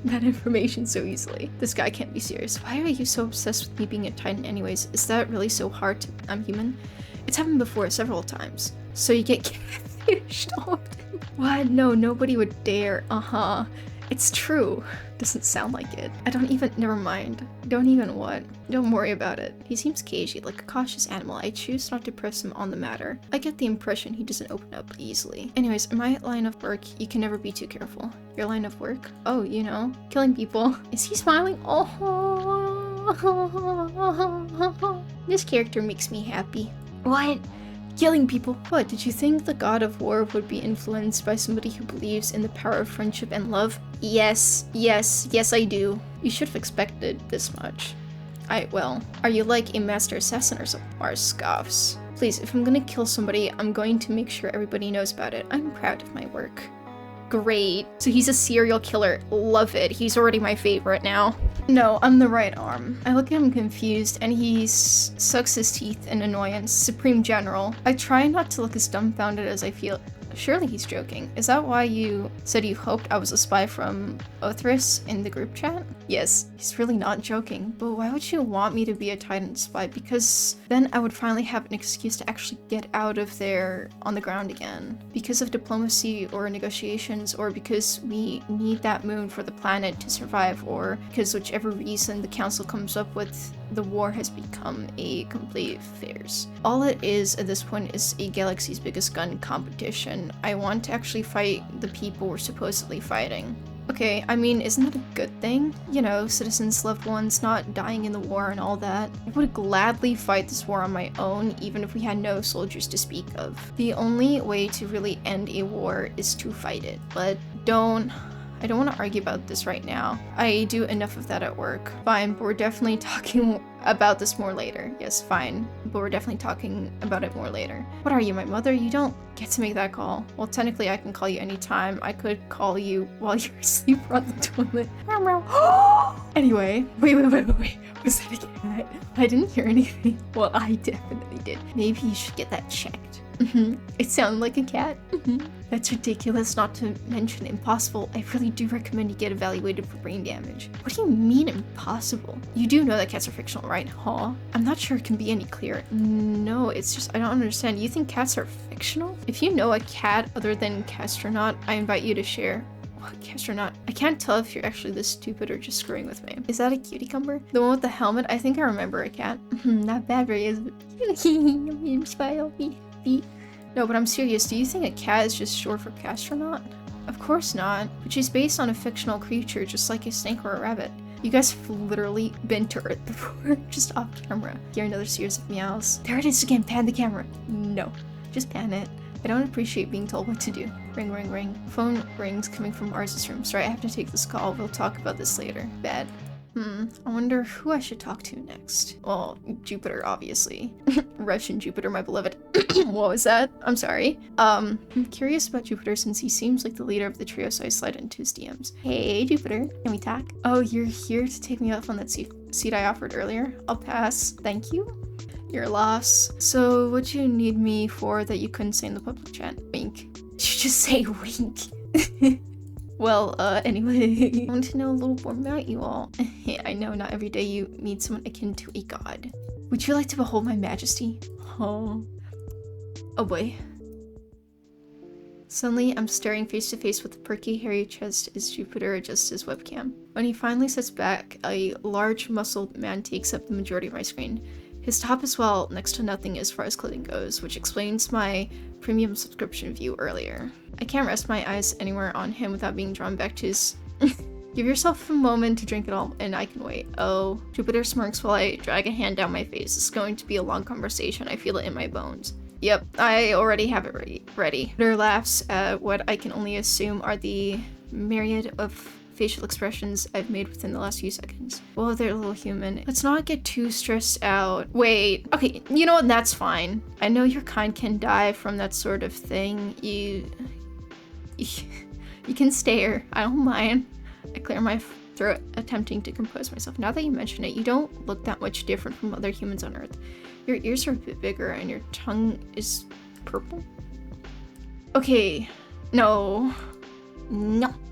that information so easily. This guy can't be serious. Why are you so obsessed with me being a titan anyways? Is that really so hard to... I'm human? It's happened before several times. So you get catfished often. What? No, nobody would dare. It's true. Doesn't sound like it. I don't even- never mind. Don't even what? Don't worry about it. He seems cagey, like a cautious animal. I choose not to press him on the matter. I get the impression he doesn't open up easily. Anyways, in my line of work, you can never be too careful. Your line of work? Oh, you know, killing people. Is he smiling? Oh. This character makes me happy. What? Killing people. What, did you think the god of war would be influenced by somebody who believes in the power of friendship and love? Yes, I do. You should have expected this much. Well, are you like a master assassin or something? Mars scoffs. Please, if I'm gonna kill somebody, I'm going to make sure everybody knows about it. I'm proud of my work. Great. So he's a serial killer. Love it. He's already my favorite now. No, I'm the right arm. I look at him confused, and he sucks his teeth in annoyance. Supreme General. I try not to look as dumbfounded as I feel. Surely he's joking. Is that why you said you hoped I was a spy from Othris in the group chat? Yes, he's really not joking. But why would you want me to be a Titan spy? Because then I would finally have an excuse to actually get out of there on the ground again. Because of diplomacy or negotiations, or because we need that moon for the planet to survive, or because whichever reason the council comes up with, the war has become a complete farce. All it is at this point is a galaxy's biggest gun competition. I want to actually fight the people we're supposedly fighting. Okay, I mean, isn't that a good thing? You know, citizens, loved ones, not dying in the war and all that. I would gladly fight this war on my own, even if we had no soldiers to speak of. The only way to really end a war is to fight it. But I don't want to argue about this right now. I do enough of that at work. Fine, but we're definitely talking about this more later. Yes, fine, but we're definitely talking about it more later. What are you, my mother? You don't get to make that call. Well, technically I can call you anytime. I could call you while you're asleep or on the toilet. Anyway, wait. Was that a cat? I didn't hear anything. Well, I definitely did. Maybe you should get that checked. It sounded like a cat. That's ridiculous, not to mention impossible. I really do recommend you get evaluated for brain damage. What do you mean impossible? You do know that cats are fictional, right? Huh? I'm not sure it can be any clearer. No, it's just I don't understand. You think cats are fictional? If you know a cat other than Castronaut, I invite you to share. What, Castronaut? I can't tell if you're actually this stupid or just screwing with me. Is that a cutie cumber? The one with the helmet? I think I remember a cat. Not bad, very is it? Smile. No, but I'm serious. Do you think a cat is just short for Castronaut? Of course not. But she's based on a fictional creature, just like a snake or a rabbit. You guys have literally been to Earth before, just off camera. Hear another series of meows. There it is again, pan the camera. No, just pan it. I don't appreciate being told what to do. Ring, ring, ring. Phone rings coming from Mars's room. Sorry, I have to take this call. We'll talk about this later. Bad. I wonder who I should talk to next. Well, Jupiter, obviously. Russian Jupiter, my beloved. What was that? I'm sorry. I'm curious about Jupiter since he seems like the leader of the trio, so I slide into his DMs. Hey, Jupiter, can we talk? Oh, you're here to take me off on that seat I offered earlier? I'll pass. Thank you. Your loss. So, what'd you need me for that you couldn't say in the public chat? Wink. Did you just say wink? Well, anyway, I want to know a little more about you all. I know not every day you meet someone akin to a god. Would you like to behold my majesty? Oh boy. Suddenly, I'm staring face to face with the perky, hairy chest as Jupiter adjusts his webcam. When he finally sits back, a large, muscled man takes up the majority of my screen. His top is, well, next to nothing as far as clothing goes, which explains my premium subscription view earlier. I can't rest my eyes anywhere on him without being drawn back to his... Give yourself a moment to drink it all, and I can wait. Oh, Jupiter smirks while I drag a hand down my face. It's going to be a long conversation. I feel it in my bones. Yep, I already have it ready. Jupiter laughs at what I can only assume are the myriad of facial expressions I've made within the last few seconds. Whoa, they're a little human. Let's not get too stressed out. Wait, okay, you know what? That's fine. I know your kind can die from that sort of thing. You can stare. I don't mind. I clear my throat, attempting to compose myself. Now that you mention it, you don't look that much different from other humans on Earth. Your ears are a bit bigger and your tongue is purple. Okay, no.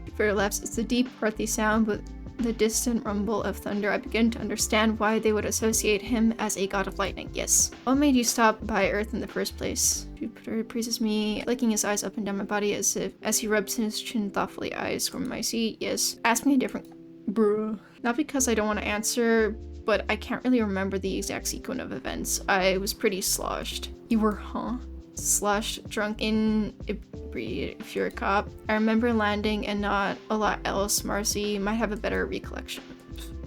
Jupiter laughs. It's a deep, earthy sound, but the distant rumble of thunder. I begin to understand why they would associate him as a god of lightning. Yes. What made you stop by Earth in the first place? Jupiter praises me, flicking his eyes up and down my body as he rubs his chin thoughtfully. I squirm my seat. Yes. Ask me a different... Bruh. Not because I don't want to answer, but I can't really remember the exact sequence of events. I was pretty sloshed. You were, huh? Sloshed, drunk, in... if you're a cop. I remember landing and not a lot else. Marcy might have a better recollection.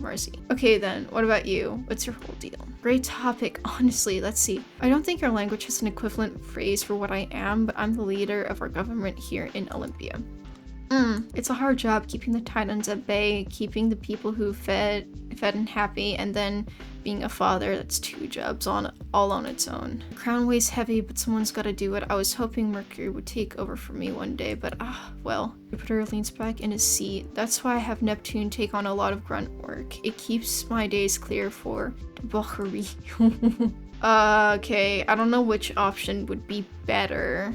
Marcy. Okay then, what about you? What's your whole deal? Great topic, honestly. Let's see. I don't think our language has an equivalent phrase for what I am, but I'm the leader of our government here in Olympia. It's a hard job keeping the Titans at bay, keeping the people who fed and happy, and then being a father. That's two jobs all on its own. The crown weighs heavy, but someone's gotta do it. I was hoping Mercury would take over for me one day, but well. Jupiter leans back in his seat. That's why I have Neptune take on a lot of grunt work. It keeps my days clear for debauchery. Okay, I don't know which option would be better.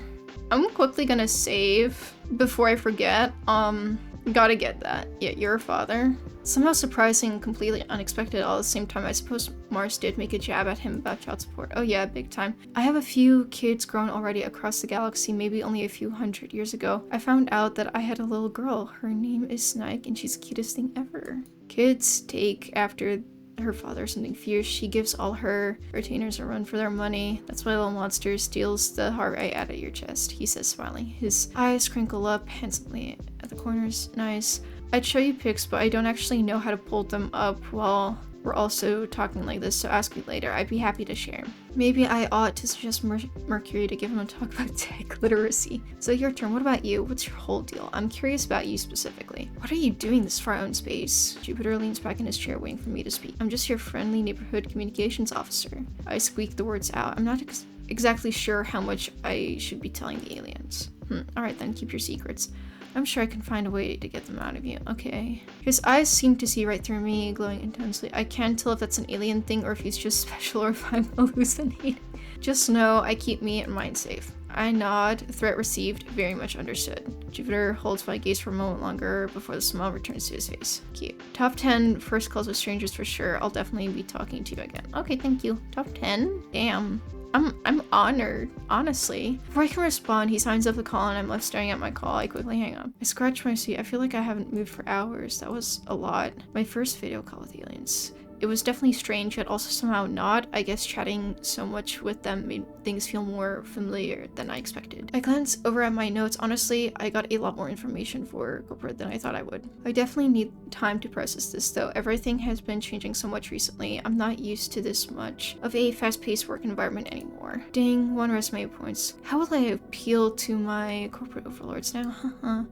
I'm quickly gonna save before I forget. Gotta get that. Yeah, you're a father. Somehow surprising and completely unexpected all at the same time. I suppose Mars did make a jab at him about child support. Oh yeah, big time. I have a few kids grown already across the galaxy, maybe only a few hundred years ago. I found out that I had a little girl. Her name is Snike, and she's the cutest thing ever. Kids take after her father something fierce. She gives all her retainers a run for their money. That's why little monster steals the heart right out of your chest, he says, smiling. His eyes crinkle up handsomely at the corners. Nice. I'd show you pics, but I don't actually know how to pull them up while we're also talking like this, so ask me later. I'd be happy to share. Maybe I ought to suggest Mercury to give him a talk about tech literacy. So your turn. What about you? What's your whole deal? I'm curious about you specifically. What are you doing this far out in space? Jupiter leans back in his chair, waiting for me to speak. I'm just your friendly neighborhood communications officer. I squeak the words out. I'm not exactly sure how much I should be telling the aliens. Alright then, keep your secrets. I'm sure I can find a way to get them out of you. Okay. His eyes seem to see right through me, glowing intensely. I can't tell if that's an alien thing or if he's just special or if I'm hallucinating. Just know I keep me and mine safe. I nod. Threat received. Very much understood. Jupiter holds my gaze for a moment longer before the smile returns to his face. Cute. Top 10 first calls with strangers for sure. I'll definitely be talking to you again. Okay, thank you. Top 10? Damn. I'm honored, honestly. Before I can respond, he signs up the call and I'm left staring at my call. I quickly hang up. I scratch my seat. I feel like I haven't moved for hours. That was a lot. My first video call with aliens. It was definitely strange, yet also somehow not. I guess chatting so much with them made things feel more familiar than I expected. I glanced over at my notes. Honestly, I got a lot more information for corporate than I thought I would. I definitely need time to process this though. Everything has been changing so much recently. I'm not used to this much of a fast-paced work environment anymore. Dang, 1 resume points. How will I appeal to my corporate overlords now?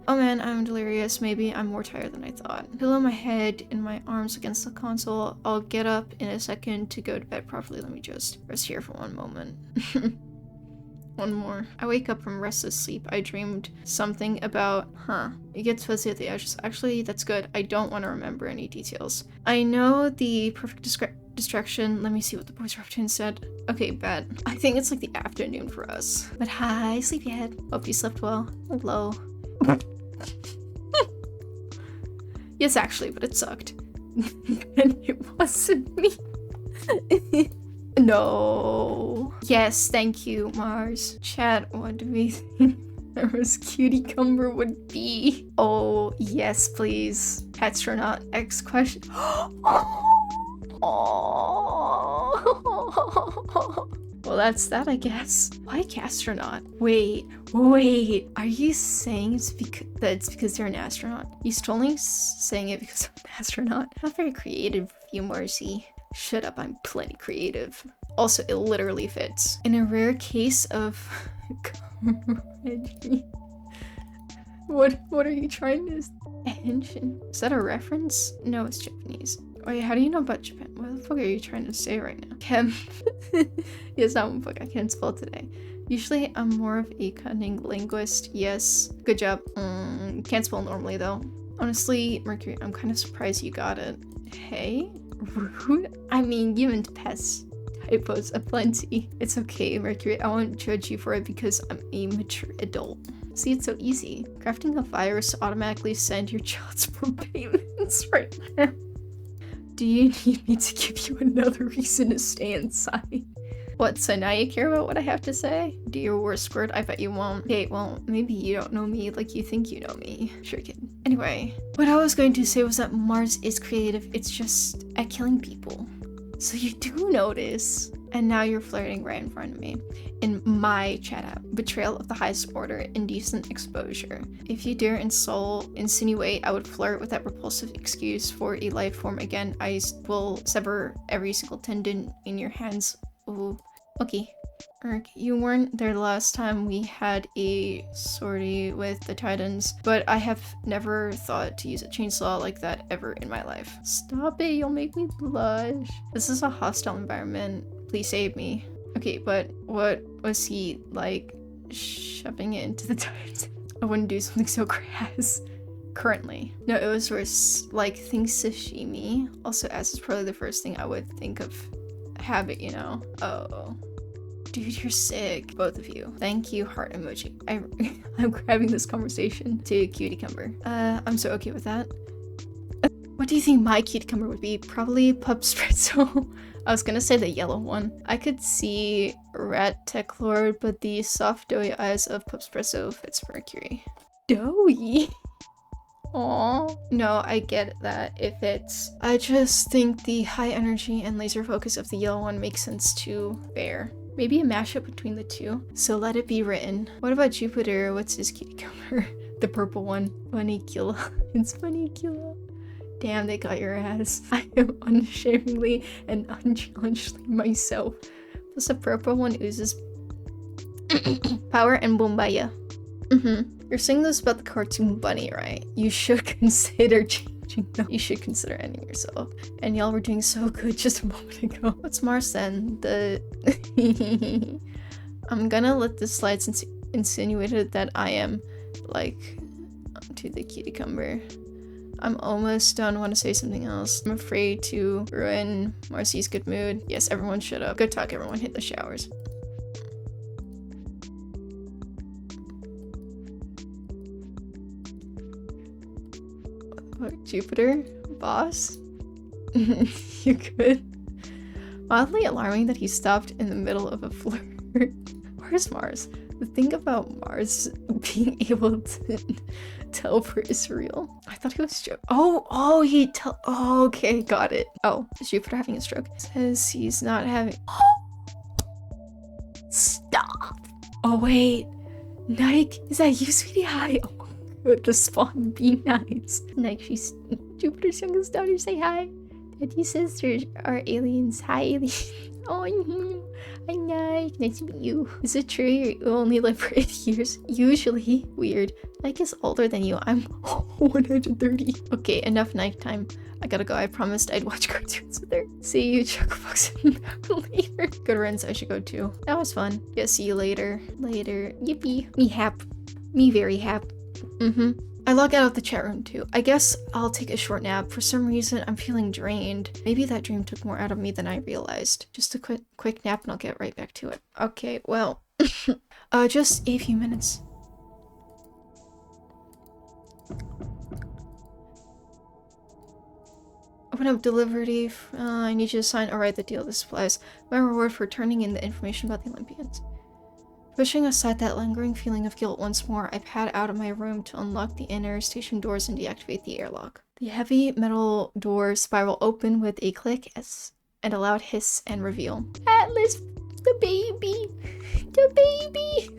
Oh man, I'm delirious. Maybe I'm more tired than I thought. Pillow my head and my arms against the console. I'll get up in a second to go to bed properly. Let me just rest here for one moment. One more. I wake up from restless sleep. I dreamed something about, it gets fuzzy at the edges. Actually, that's good. I don't want to remember any details. I know the perfect distraction. Let me see what the boys were up to instead. Okay, bad. I think it's like the afternoon for us. But hi, sleepyhead. Hope you slept well. Hello. Yes, actually, but it sucked. And it wasn't me. No. Yes, thank you, Mars. Chat, what do we think Marroe's cutie cumber would be? Oh, yes, please. Astronaut X question. Oh. Well, that's that, I guess. Why astronaut? Wait. Are you saying it's because you're an astronaut? You totally saying it because I'm an astronaut. Not very creative of you, Marcy. Shut up, I'm plenty creative. Also, it literally fits. In a rare case of camaraderie. What are you trying to mention? Is that a reference? No, it's Japanese. Wait, how do you know about Japan? What the fuck are you trying to say right now? Chem. Yes, that one book. I can't spell today. Usually, I'm more of a cunning linguist. Yes. Good job. Can't spell normally, though. Honestly, Mercury, I'm kind of surprised you got it. Hey? Rude? I mean, given to pass typos aplenty. It's okay, Mercury. I won't judge you for it because I'm a mature adult. See, it's so easy. Crafting a virus to automatically send your child support payments right now. Do you need me to give you another reason to stay inside? What, so now you care about what I have to say? Do your worst word? I bet you won't. Okay, well, maybe you don't know me like you think you know me. Sure, kid. Anyway, what I was going to say was that Mars is creative. It's just at killing people. So you do notice. And now you're flirting right in front of me. In my chat app. Betrayal of the highest order. Indecent exposure. If you dare insinuate I would flirt with that repulsive excuse for a life form again, I will sever every single tendon in your hands. Ooh. Okay. Erk, you weren't there the last time we had a sortie with the Titans, but I have never thought to use a chainsaw like that ever in my life. Stop it, you'll make me blush. This is a hostile environment. Please save me. Okay, but what was he, like, shoving it into the Titans? I wouldn't do something so crass. Currently. No, it was worse. Like, think sashimi. Also, as is probably the first thing I would think of habit, you know? Oh. Dude, you're sick. Both of you. Thank you, heart emoji. I'm grabbing this conversation to cuticumber. I'm so okay with that. What do you think my cuticumber would be? Probably Pup Sprezzo. I was gonna say the yellow one. I could see Rat Tech Lord, but the soft doughy eyes of Pup Sprezzo fits Mercury. Doughy? Aww. No, I get that it fits. I just think the high energy and laser focus of the yellow one makes sense too. Fair. Maybe a mashup between the two. So let it be written. What about Jupiter? What's his cuticumber? The purple one. Funicula. It's Funicula. Damn, they got your ass. I am unashamedly and unchallengedly myself. Plus the purple one oozes power and bombaya. You're saying this about the cartoon bunny, right? You should consider changing them. You should consider ending yourself. And y'all were doing so good just a moment ago. What's Mars then? I'm gonna let this slide since you insinuated that I am, like, to the cuticumber. I'm almost done. Want to say something else. I'm afraid to ruin Marcy's good mood. Yes, everyone shut up. Good talk, everyone. Hit the showers. What, Jupiter? Boss? You could. Oddly alarming that he stopped in the middle of a flirt. Where's Mars? The thing about Mars being able to teleport is real. I thought he was joking. Oh, oh, okay, got it. Oh, is Jupiter having a stroke? Says he's not having. Stop. Oh, wait. Nike, is that you, sweetie? Hi. Oh, good. Just spawn. Be nice. Nike, she's Jupiter's youngest daughter. Say hi. Daddy's sisters are aliens. Hi, aliens. Oh, hi, Nike. Nice to meet you. Is it true you only live for 8 years? Usually. Weird. Nike is older than you. I'm 130. Okay, enough nighttime. I gotta go. I promised I'd watch cartoons with her. See you, Chocobox, later. Good riddance. I should go too. That was fun. Yeah, see you later. Later. Yippee. Me hap. Me very hap. I log out of the chat room too. I guess I'll take a short nap. For some reason, I'm feeling drained. Maybe that dream took more out of me than I realized. Just a quick nap and I'll get right back to it. Okay, well, just a few minutes. Open up delivery. I need you to sign. Alright, the deal. This applies. My reward for turning in the information about the Olympians. Pushing aside that lingering feeling of guilt once more, I pad out of my room to unlock the inner station doors and deactivate the airlock. The heavy metal doors spiral open with a click and a loud hiss and reveal. Atlas, the baby! The baby!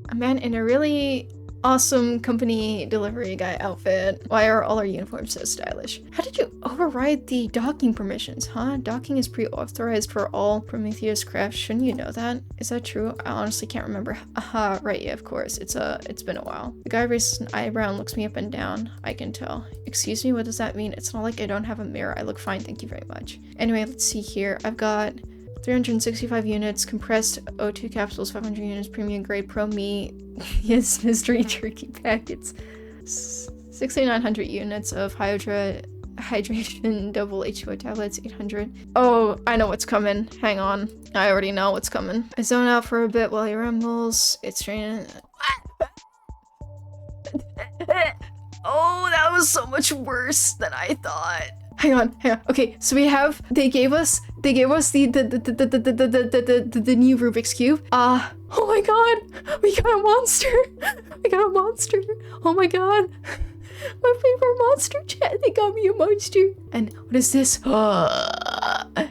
A man in a really awesome company delivery guy outfit. Why are all our uniforms so stylish? How did you override the docking permissions, huh? Docking is pre-authorized for all Prometheus crafts. Shouldn't you know that? Is that true? I honestly can't remember. Aha, right, yeah, of course. It's been a while. The guy raises an eyebrow and looks me up and down. I can tell. Excuse me, what does that mean? It's not like I don't have a mirror. I look fine, thank you very much. Anyway, let's see here. I've got 365 units, compressed O2 capsules, 500 units, premium grade pro meat, yes, mystery turkey packets, 6,900 units of hydration double H2O tablets, 800. Oh, I know what's coming. Hang on. I already know what's coming. I zone out for a bit while he rambles. It's draining. Oh, that was so much worse than I thought. Hang on. Okay, so they gave us the new Rubik's Cube. Oh my god, we got a monster. Oh my god, my favorite monster, chat. They got me a monster. And what is this? Lego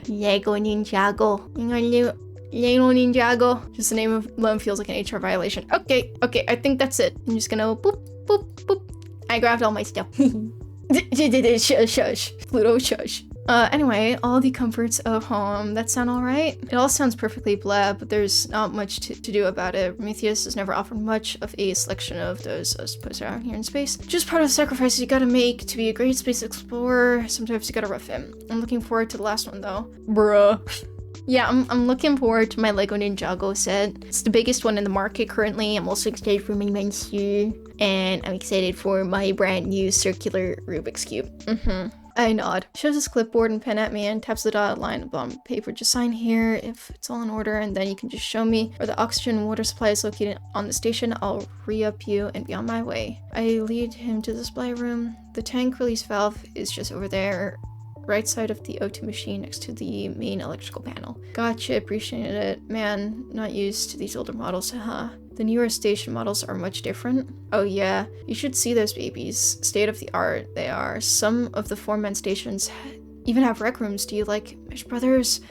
Ninjago. Lego Ninjago. Just the name of them feels like an HR violation. Okay, I think that's it. I'm just gonna boop, boop, boop. I grabbed all my stuff. Shush. Pluto, shush. Anyway, all the comforts of home. That sound alright? It all sounds perfectly blah, but there's not much to do about it. Prometheus has never offered much of a selection of those supposed out here in space. Just part of the sacrifices you gotta make to be a great space explorer. Sometimes you gotta rough him. I'm looking forward to the last one though. Bruh. Yeah, I'm looking forward to my Lego Ninjago set. It's the biggest one in the market currently. I'm also excited for my monster. And I'm excited for my brand new circular Rubik's Cube. I nod. Shows his clipboard and pen at me and taps the dotted line on paper. Just sign here if it's all in order, and then you can just show me where the oxygen and water supply is located on the station. I'll re-up you and be on my way. I lead him to the display room. The tank release valve is just over there, right side of the O2 machine next to the main electrical panel. Gotcha, appreciate it. Man, not used to these older models, huh? The newer station models are much different. Oh yeah, you should see those babies. State of the art, they are. Some of the 4-man stations even have rec rooms. Do you like Mesh Brothers?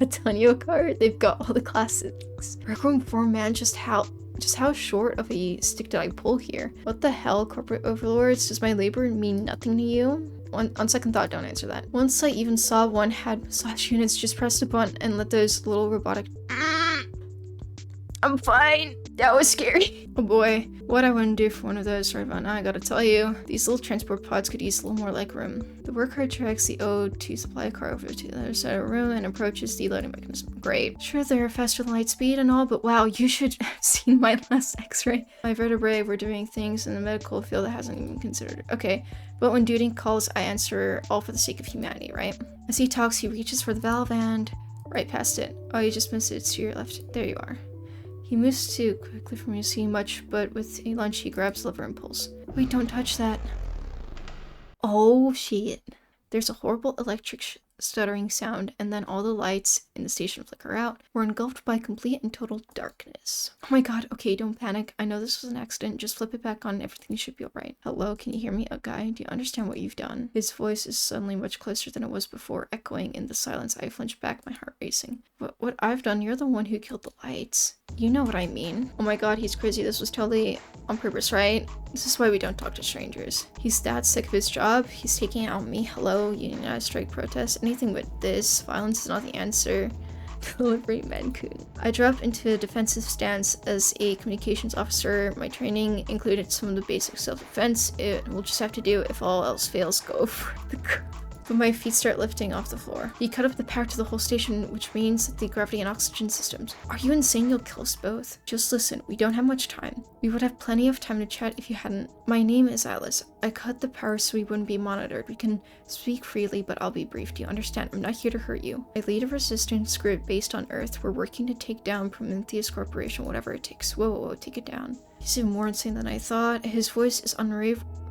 A Tonio card? They've got all the classics. Rec room 4-man, just how short of a stick did I pull here? What the hell, corporate overlords? Does my labor mean nothing to you? On second thought, don't answer that. Once I even saw one had massage units, just pressed a button and let those little robotic... I'm fine. That was scary. Oh boy, what I wouldn't do for one of those right about now, I gotta tell you. These little transport pods could use a little more legroom. The work card tracks the O2 supply car over to the other side of the room and approaches the loading mechanism. Great. Sure, they're faster than light speed and all, but wow, you should have seen my last x-ray. My vertebrae were doing things in the medical field that hasn't even considered. Okay, but when duty calls, I answer all for the sake of humanity, right? As he talks, he reaches for the valve and... right past it. Oh, you just missed it. It's to your left. There you are. He moves too quickly for me to see much, but with a lunge he grabs lever and pulls. Wait, don't touch that. Oh shit. There's a horrible electric stuttering sound, and then all the lights in the station flicker out. We're engulfed by complete and total darkness. Oh my god, okay, don't panic. I know this was an accident. Just flip it back on and everything should be alright. Hello, can you hear me? A guy? Do you understand what you've done? His voice is suddenly much closer than it was before, echoing in the silence. I flinch back, my heart racing. What I've done? You're the one who killed the lights. You know what I mean. Oh my god, he's crazy. This was totally on purpose, right? This is why we don't talk to strangers. He's that sick of his job. He's taking out me. Hello, unionized strike protest. Anything but this. Violence is not the answer. Delivery Mancoon. I dropped into a defensive stance as a communications officer. My training included some of the basic self-defense. It will just have to do if all else fails, go for the but my feet start lifting off the floor. He cut up the power to the whole station, which means the gravity and oxygen systems. Are you insane? You'll kill us both. Just listen, we don't have much time. We would have plenty of time to chat if you hadn't. My name is Alice. I cut the power so we wouldn't be monitored. We can speak freely, but I'll be brief. Do you understand? I'm not here to hurt you. I lead a resistance group based on Earth. We're working to take down Prometheus Corporation, whatever it takes. Whoa, take it down. He's even more insane than I thought. His voice is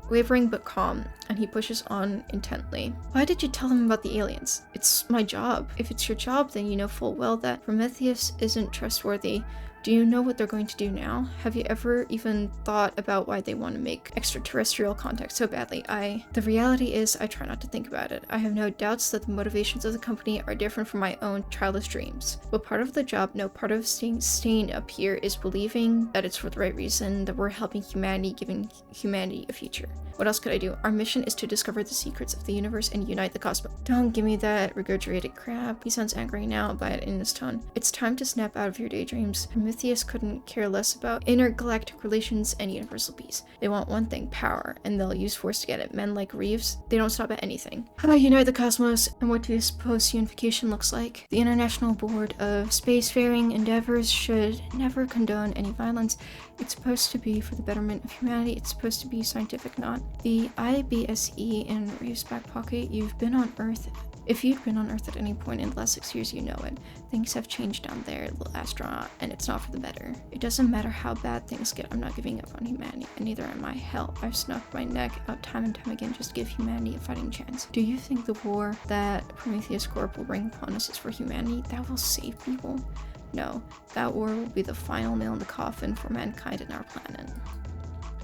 wavering but calm, and he pushes on intently. Why did you tell them about the aliens? It's my job. If it's your job, then you know full well that Prometheus isn't trustworthy. Do you know what they're going to do now? Have you ever even thought about why they want to make extraterrestrial contact so badly? The reality is I try not to think about it. I have no doubts that the motivations of the company are different from my own childless dreams. But part of the job, no, part of staying up here is believing that it's for the right reason, that we're helping humanity, giving humanity a future. What else could I do? Our mission is to discover the secrets of the universe and unite the cosmos. Don't give me that regurgitated crap. He sounds angry now by it in his tone. It's time to snap out of your daydreams. Prometheus couldn't care less about intergalactic relations and universal peace. They want one thing, power, and they'll use force to get it. Men like Reeves, they don't stop at anything. How about unite the cosmos? And what do you suppose unification looks like? The International Board of Spacefaring Endeavors should never condone any violence. It's supposed to be for the betterment of humanity. It's supposed to be scientific, not the IBSE in Reeves' back pocket. You've been on Earth. If you'd been on Earth at any point in the last 6 years, you know it. Things have changed down there, little astronaut, and it's not for the better. It doesn't matter how bad things get, I'm not giving up on humanity, and neither am I. Hell, I've snuck my neck out time and time again just to give humanity a fighting chance. Do you think the war that Prometheus Corp will bring upon us is for humanity? That will save people? No, that war will be the final nail in the coffin for mankind and our planet.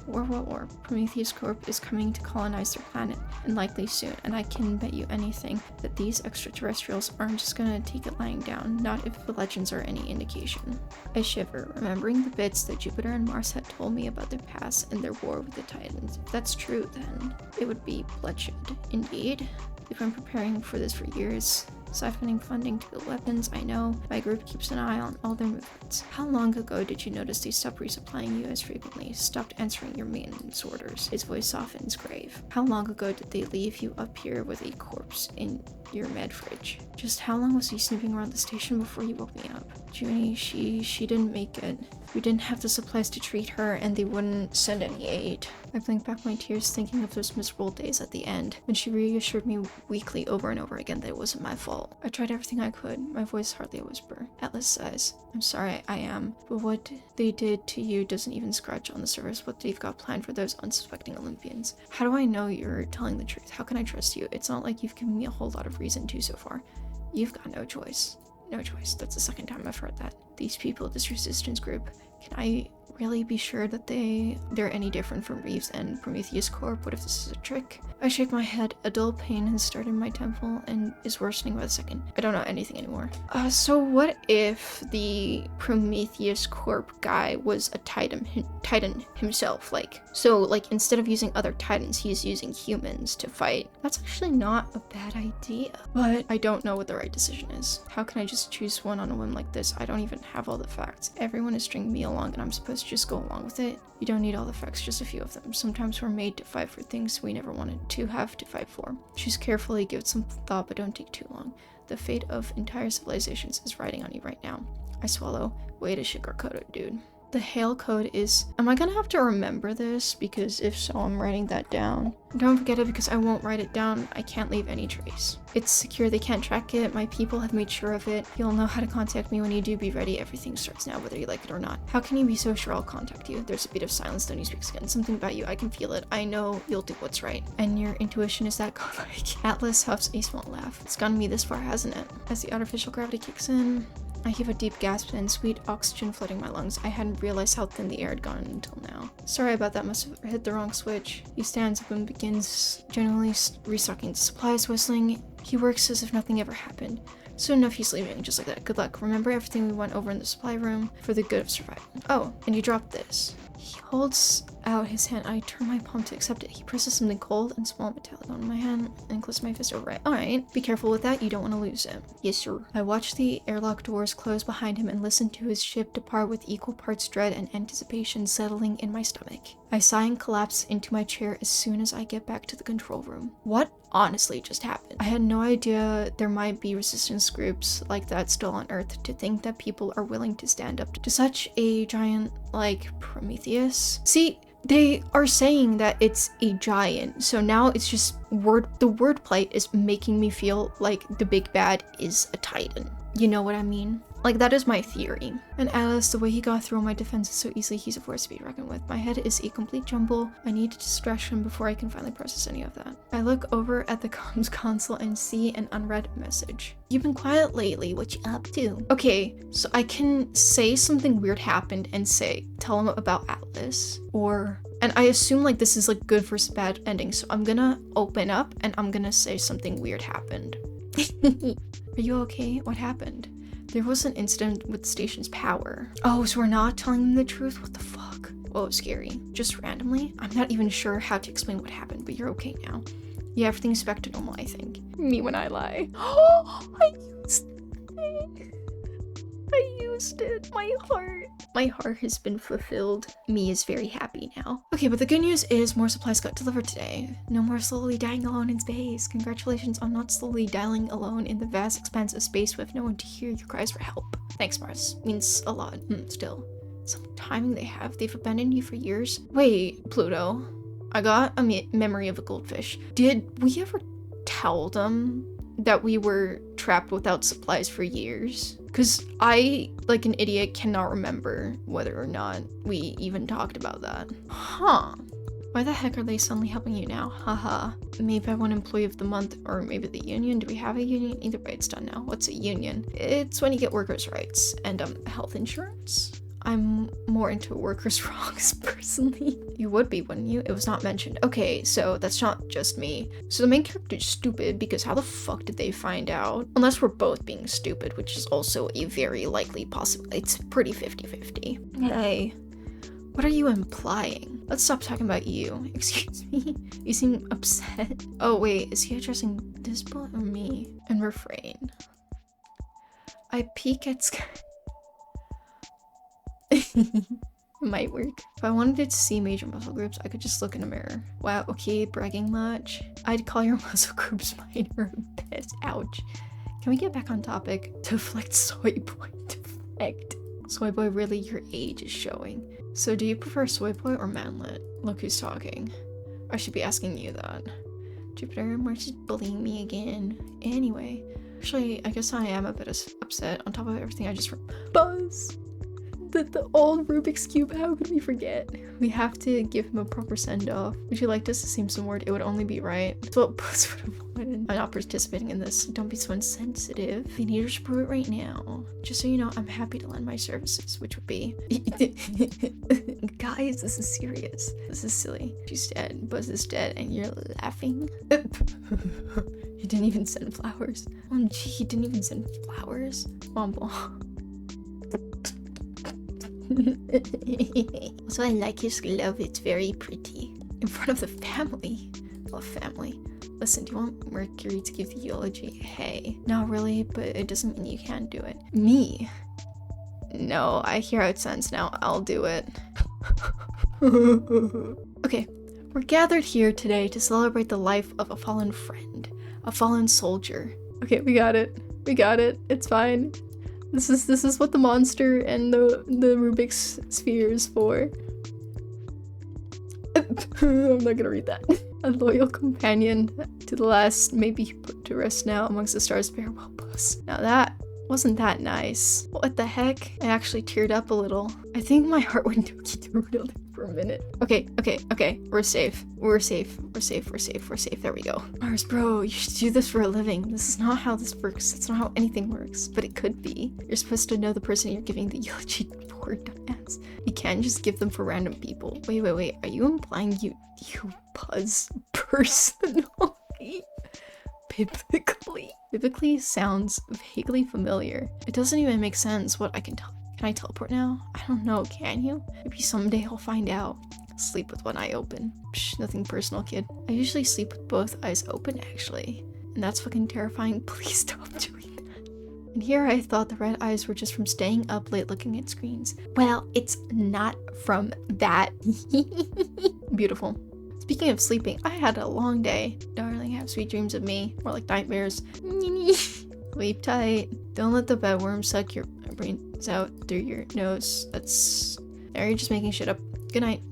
War. Prometheus Corp is coming to colonize their planet, and likely soon, and I can bet you anything that these extraterrestrials aren't just gonna take it lying down, not if the legends are any indication. I shiver, remembering the bits that Jupiter and Mars had told me about their past and their war with the Titans. If that's true, then it would be bloodshed. Indeed. They've been preparing for this for years. Siphoning funding to build weapons, I know. My group keeps an eye on all their movements. How long ago did you notice they stopped resupplying you as frequently, stopped answering your maintenance orders? His voice softens grave. How long ago did they leave you up here with a corpse in your med fridge? Just how long was he snooping around the station before you woke me up? Junie, she didn't make it. We didn't have the supplies to treat her, and they wouldn't send any aid. I blink back my tears, thinking of those miserable days at the end, when she reassured me weekly over and over again that it wasn't my fault. I tried everything I could, my voice hardly a whisper. Atlas says, I'm sorry, I am, but what they did to you doesn't even scratch on the surface what they've got planned for those unsuspecting Olympians. How do I know you're telling the truth? How can I trust you? It's not like you've given me a whole lot of reason to so far. You've got no choice. No choice. That's the second time I've heard that. These people, this resistance group, can I really be sure that they're any different from Reeves and Prometheus Corp? What if this is a trick? I shake my head. A dull pain has started in my temple and is worsening by the second. I don't know anything anymore. So what if the Prometheus Corp guy was a Titan himself? So instead of using other Titans, he's using humans to fight. That's actually not a bad idea. But I don't know what the right decision is. How can I just choose one on a whim like this? I don't even have all the facts. Everyone is stringing me along and I'm supposed to just go along with it. You don't need all the facts, just a few of them. Sometimes we're made to fight for things we never wanted to have to fight for. Choose carefully, give it some thought, but don't take too long. The fate of entire civilizations is riding on you right now. I swallow. Way to sugarcoat it, dude. The hail code is... Am I gonna have to remember this? Because if so, I'm writing that down. Don't forget it because I won't write it down. I can't leave any trace. It's secure, they can't track it. My people have made sure of it. You'll know how to contact me when you do. Be ready. Everything starts now, whether you like it or not. How can you be so sure I'll contact you? There's a bit of silence, then he speaks again. Something about you, I can feel it. I know you'll do what's right. And your intuition is that godlike. Atlas huffs a small laugh. It's gotten me this far, hasn't it? As the artificial gravity kicks in, I heave a deep gasp and sweet oxygen flooding my lungs. I hadn't realized how thin the air had gone until now. Sorry about that, must have hit the wrong switch. He stands up and begins generally restocking the supplies, whistling. He works as if nothing ever happened. Soon enough, he's leaving, just like that. Good luck. Remember everything we went over in the supply room for the good of survival. Oh, and you dropped this. He holds out his hand. I turn my palm to accept it. He presses something cold and small metallic on my hand and closes my fist over it. Alright, be careful with that. You don't want to lose it. Yes, sir. I watch the airlock doors close behind him and listen to his ship depart with equal parts dread and anticipation settling in my stomach. I sigh and collapse into my chair as soon as I get back to the control room. What honestly just happened? I had no idea there might be resistance groups like that still on Earth. To think that people are willing to stand up to such a giant like Prometheus. See, they are saying that it's a giant, so now it's just the wordplay is making me feel like the big bad is a titan. You know what I mean? Like, that is my theory. And Atlas, the way he got through all my defenses so easily, he's a force to be reckoned with. My head is a complete jumble. I need to distract him before I can finally process any of that. I look over at the comms console and see an unread message. You've been quiet lately, what you up to? Okay, so I can say something weird happened and tell him about Atlas, and I assume like this is like good versus bad ending, so I'm gonna open up and I'm gonna say something weird happened. Are you okay? What happened? There was an incident with the station's power. Oh, so we're not telling them the truth? What the fuck? Whoa, scary. Just randomly? I'm not even sure how to explain what happened, but you're okay now. Yeah, everything's back to normal, I think. Me when I lie. Oh, I used it. My heart has been fulfilled. Me is very happy now. Okay, but the good news is more supplies got delivered today. No more slowly dying alone in space. Congratulations on not slowly dying alone in the vast expanse of space with no one to hear your cries for help. Thanks, Mars. Means a lot. Still. Some timing they have. They've abandoned you for years. Wait, Pluto. I got a memory of a goldfish. Did we ever tell them that we were trapped without supplies for years? Because I, like an idiot, cannot remember whether or not we even talked about that. Huh. Why the heck are they suddenly helping you now? Haha. Maybe I want employee of the month, or maybe the union. Do we have a union? Either way, it's done now. What's a union? It's when you get workers' rights and health insurance. I'm more into workers' wrongs, personally. You would be, wouldn't you? It was not mentioned. Okay, so that's not just me. So the main character is stupid, because how the fuck did they find out? Unless we're both being stupid, which is also a very likely possibility. It's pretty 50-50. Hey, what are you implying? Let's stop talking about you. Excuse me? You seem upset. Oh wait, is he addressing this boy or me? And refrain. I peek at Sky. Might work. If I wanted to see major muscle groups, I could just look in a mirror. Wow, okay, bragging much. I'd call your muscle groups minor best. Ouch. Can we get back on topic? Deflect, soy boy. Deflect. Soy boy, really, your age is showing. So do you prefer soy boy or manlet? Look who's talking. I should be asking you that. Jupiter, Mars is bullying me again. Anyway, actually, I guess I am a bit upset on top of everything I just Buzz! The old Rubik's Cube, how could we forget? We have to give him a proper send-off. Would you like us to seem some word? It would only be right. That's what Buzz would have wanted. I'm not participating in this. Don't be so insensitive. They need your support right now. Just so you know, I'm happy to lend my services, which would be... Guys, this is serious. This is silly. She's dead. Buzz is dead, and you're laughing? He didn't even send flowers. Oh, gee, he didn't even send flowers? Womble. Also, I like his glove. It's very pretty. In front of the family. Love family. Listen, do you want Mercury to give the eulogy? Hey. Not really, but it doesn't mean you can't do it. Me? No, I hear how it sounds now. I'll do it. Okay, we're gathered here today to celebrate the life of a fallen friend. A fallen soldier. Okay, we got it. We got it. It's fine. This is what the monster and the Rubik's sphere is for. I'm not gonna read that. A loyal companion to the last, maybe put to rest now amongst the stars. Farewell, Buzz. Now that wasn't that nice. What the heck? I actually teared up a little. I think my heart went dookie for a minute. Okay. We're safe. We're safe. There we go. Mars, bro, you should do this for a living. This is not how this works. That's not how anything works. But it could be. You're supposed to know the person you're giving the eulogy for, dumbass. You can't just give them for random people. Wait. Are you implying you Buzz personally? Biblically sounds vaguely familiar. It doesn't even make sense. What, can I teleport now? I don't know, can you? Maybe someday I'll find out. Sleep with one eye open. Psh, nothing personal, kid. I usually sleep with both eyes open, actually. And that's fucking terrifying. Please stop doing that. And here I thought the red eyes were just from staying up late looking at screens. Well, it's not from that. Beautiful. Speaking of sleeping, I had a long day. Darling, have sweet dreams of me. More like nightmares. Sleep tight. Don't let the bedworm suck your brains out through your nose. Are you just making shit up? Good night.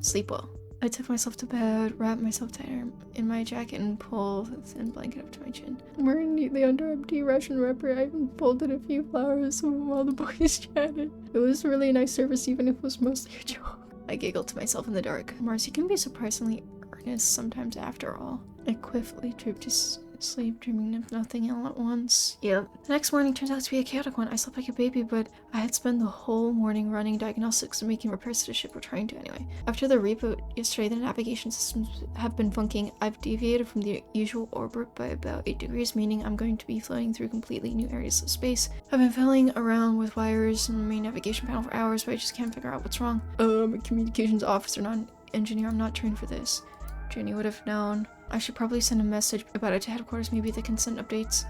Sleep well. I took myself to bed, wrapped myself tighter in my jacket, and pulled the thin blanket up to my chin. I'm wearing neatly under empty Russian wrapper. I even folded a few flowers while the boys chatted. It was really a nice service, even if it was mostly a joke. I giggled to myself in the dark. Mars, you can be surprisingly earnest sometimes after all. I quickly drooped to sleep, dreaming of nothing all at once. Yep. The next morning turns out to be a chaotic one. I slept like a baby, but I had spent the whole morning running diagnostics and making repairs to the ship, or trying to anyway. After the reboot yesterday, the navigation systems have been funking. I've deviated from the usual orbit by about 8 degrees, meaning I'm going to be floating through completely new areas of space. I've been fiddling around with wires in the main navigation panel for hours, but I just can't figure out what's wrong. I'm a communications officer, not an engineer. I'm not trained for this. Jenny would have known. I should probably send a message about it to headquarters. Maybe they can send updates.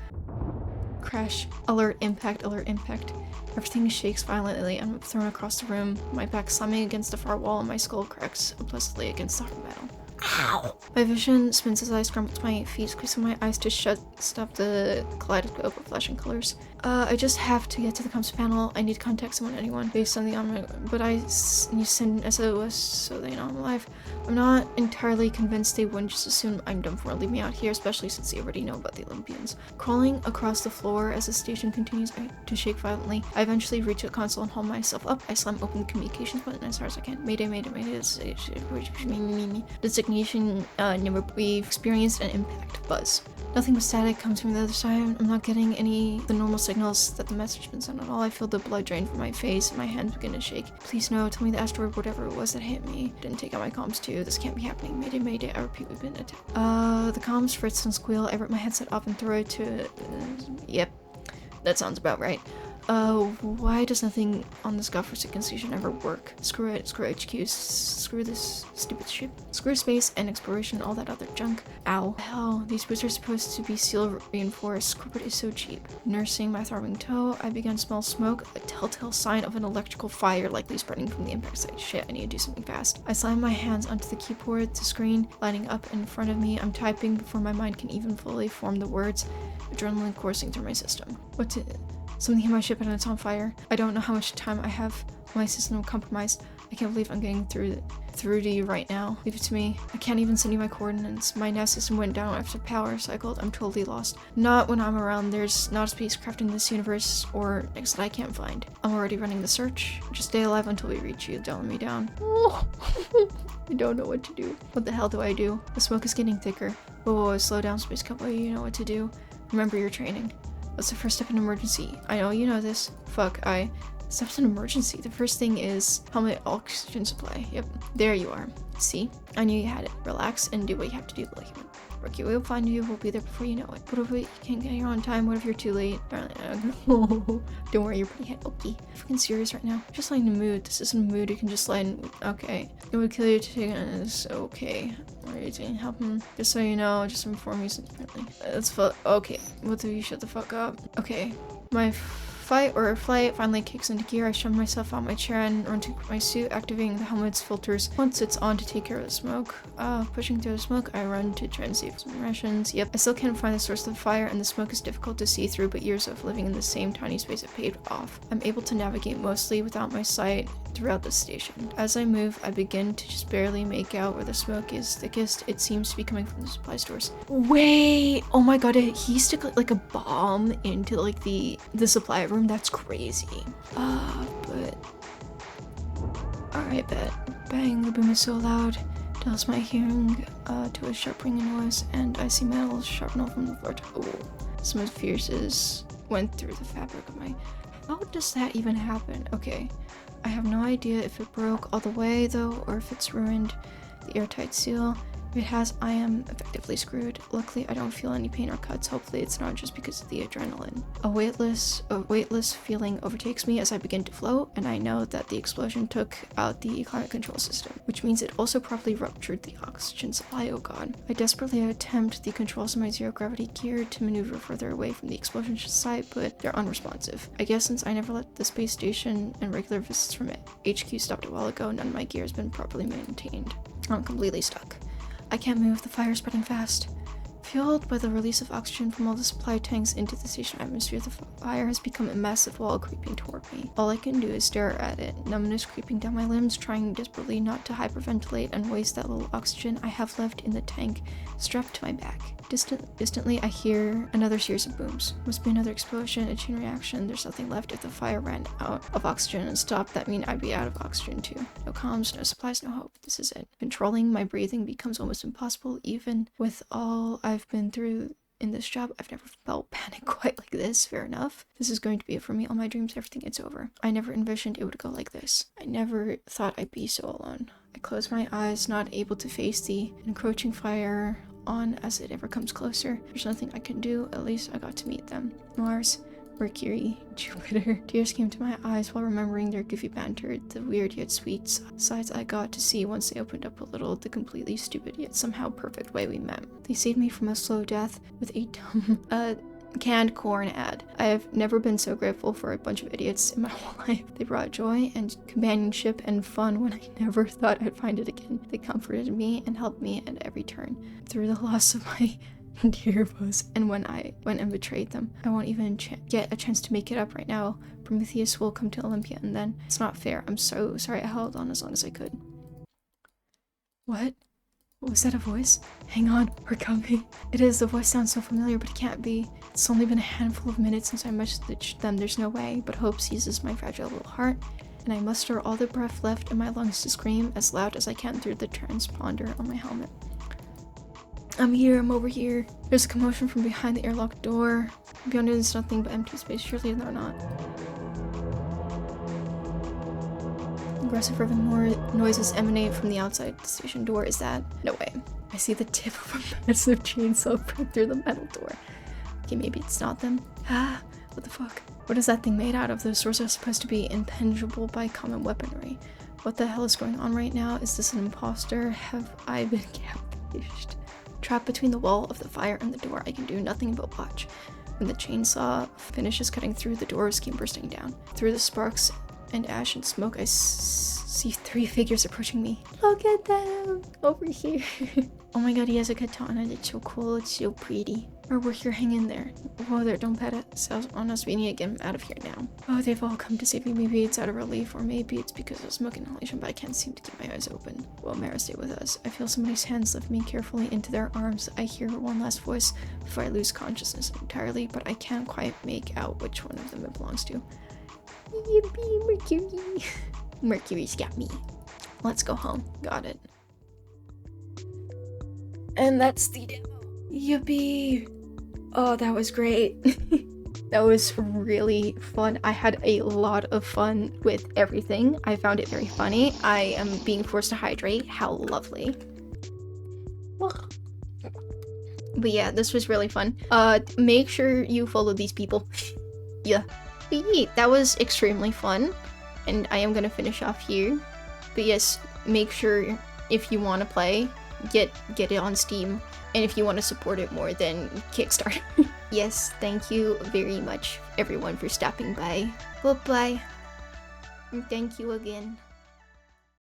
Crash. Alert impact. Everything shakes violently. I'm thrown across the room, my back slamming against the far wall and my skull cracks oppressively against the hard metal. Ow! My vision spins as I scramble to my feet, squeezing my eyes to stop the kaleidoscope of flashing colors. I just have to get to the comms panel. I need to contact anyone based on the but I need to send an SOS so they know I'm alive. I'm not entirely convinced they wouldn't just assume I'm done for and leave me out here, especially since they already know about the Olympians. Crawling across the floor as the station continues to shake violently, I eventually reach a console and haul myself up. I slam open the communications button as hard as I can. Mayday, designation number. We've experienced an impact. Buzz. Nothing but static comes from the other side. I'm not getting any of the normal signals that the message has been sent at all. I feel the blood drain from my face and my hands begin to shake. Please no, tell me the asteroid, whatever it was that hit me, didn't take out my comms too. This can't be happening. Mayday, I repeat, we've been attacked. The comms fritz and squeal. I rip my headset off and throw it to yep, that sounds about right. Why does nothing on this godforsaken station ever work? Screw it, screw HQ, screw this stupid ship, screw space and exploration, all that other junk. Ow. Hell, these boots are supposed to be seal reinforced. Corporate is so cheap. Nursing my throbbing toe, I began to smell smoke, a telltale sign of an electrical fire likely spreading from the impact site. Shit, I need to do something fast. I slam my hands onto the keyboard, the screen lighting up in front of me. I'm typing before my mind can even fully form the words, adrenaline coursing through my system. Something hit my ship and it's on fire. I don't know how much time I have. My system compromised. I can't believe I'm getting through to you right now. Leave it to me. I can't even send you my coordinates. My nav system went down after power cycled. I'm totally lost. Not when I'm around. There's not a spacecraft in this universe or next that I can't find. I'm already running the search. Just stay alive until we reach you. Don't let me down. Oh. I don't know what to do. What the hell do I do? The smoke is getting thicker. Whoa, slow down, Space Cowboy. You know what to do. Remember your training. What's the first step in an emergency? I know you know this. Steps in emergency. The first thing is helmet oxygen supply. Yep, there you are. See? I knew you had it. Relax and do what you have to do like human. Rookie, we'll find you. We'll be there before you know it. What if you can't get here on time? What if you're too late? Don't worry, you're pretty hit. Okay. I'm fucking serious right now. Just like in the mood. This isn't a mood. You can just slide. Okay. It would kill you to take this. Okay. What are you doing? Help him. Just so you know, just inform you. That's okay. Both of you shut the fuck up. Okay. My fight or flight finally kicks into gear, I shove myself out my chair and run to my suit, activating the helmet's filters once it's on to take care of the smoke. Pushing through the smoke, I run to try and save some rations. Yep, I still can't find the source of the fire, and the smoke is difficult to see through, but years of living in the same tiny space have paved off. I'm able to navigate mostly without my sight throughout the station. As I move, I begin to just barely make out where the smoke is thickest. It seems to be coming from the supply stores. Wait! Oh my god, he stuck like a bomb into like the supply room. That's crazy. But... Alright, bet. Bang, the boom is so loud. Tells my hearing to a sharp ringing noise, and I see metal sharpening from the floor to... Oh. Some fierces went through the fabric of my... How does that even happen? Okay. I have no idea if it broke all the way though, or if it's ruined the airtight seal. If it has, I am effectively screwed. Luckily, I don't feel any pain or cuts. Hopefully, it's not just because of the adrenaline. A weightless feeling overtakes me as I begin to float, and I know that the explosion took out the climate control system, which means it also probably ruptured the oxygen supply. Oh god. I desperately attempt the controls of my zero-gravity gear to maneuver further away from the explosion site, but they're unresponsive. I guess since I never left the space station and regular visits from HQ stopped a while ago, none of my gear has been properly maintained. I'm completely stuck. I can't move, the fire is spreading fast. Fueled by the release of oxygen from all the supply tanks into the station atmosphere, the fire has become a massive wall creeping toward me. All I can do is stare at it, numbness creeping down my limbs, trying desperately not to hyperventilate and waste that little oxygen I have left in the tank strapped to my back. Distantly, I hear another series of booms. Must be another explosion, a chain reaction. There's nothing left. If the fire ran out of oxygen and stopped, that mean I'd be out of oxygen too. No comms, no supplies, no hope. This is it. Controlling my breathing becomes almost impossible. Even with all I've been through in this job, I've never felt panic quite like this. Fair enough. This is going to be it for me. All my dreams, everything, it's over. I never envisioned it would go like this. I never thought I'd be so alone. I close my eyes, not able to face the encroaching fire on as it ever comes closer. There's nothing I can do. At least I got to meet them. Mars, Mercury, Jupiter. Tears came to my eyes while remembering their goofy banter, the weird yet sweet sides I got to see once they opened up a little, the completely stupid yet somehow perfect way we met. They saved me from a slow death with a dumb, canned corn ad. I have never been so grateful for a bunch of idiots in my whole life. They brought joy and companionship and fun when I never thought I'd find it again. They comforted me and helped me at every turn. Through the loss of my dear foes, and when I went and betrayed them. I won't even get a chance to make it up right now. Prometheus will come to Olympia, and then it's not fair. I'm so sorry I held on as long as I could. What? Was that a voice? Hang on, we're coming. It is. The voice sounds so familiar, but it can't be. It's only been a handful of minutes since I messaged them. There's no way, but hope seizes my fragile little heart, and I muster all the breath left in my lungs to scream as loud as I can through the transponder on my helmet. I'm here, I'm over here. There's a commotion from behind the airlock door. Beyond it is nothing but empty space. Surely they're not. Aggressive more noises emanate from the outside the station door. Is that? No way. I see the tip of a massive chainsaw prick through the metal door. Okay, maybe it's not them. Ah, what the fuck? What is that thing made out of? Those swords are supposed to be impenetrable by common weaponry. What the hell is going on right now? Is this an imposter? Have I been catfished? Trapped between the wall of the fire and the door, I can do nothing but watch. When the chainsaw finishes cutting through, the doors came bursting down. Through the sparks and ash and smoke, I see 3 figures approaching me. Look at them! Over here. Oh my god, he has a katana. It's so cool. It's so pretty. Or we're here, hang in there. Whoa there, don't pet us on us. We need to get him out of here now. Oh, they've all come to save me. Maybe it's out of relief, or maybe it's because of smoke inhalation, but I can't seem to keep my eyes open. Will Mara stay with us? I feel somebody's hands lift me carefully into their arms. I hear one last voice before I lose consciousness entirely, but I can't quite make out which one of them it belongs to. Yippee, Mercury. Mercury's got me. Let's go home. Got it. And that's the demo. Yippee. Oh, that was great. That was really fun. I had a lot of fun with everything. I found it very funny. I am being forced to hydrate. How lovely. But yeah, this was really fun. Make sure you follow these people. Yeah. That was extremely fun. And I am gonna finish off here. But yes, make sure if you want to play, get it on Steam. And if you want to support it more, then Kickstarter. Yes, thank you very much, everyone, for stopping by. Bye-bye. And thank you again.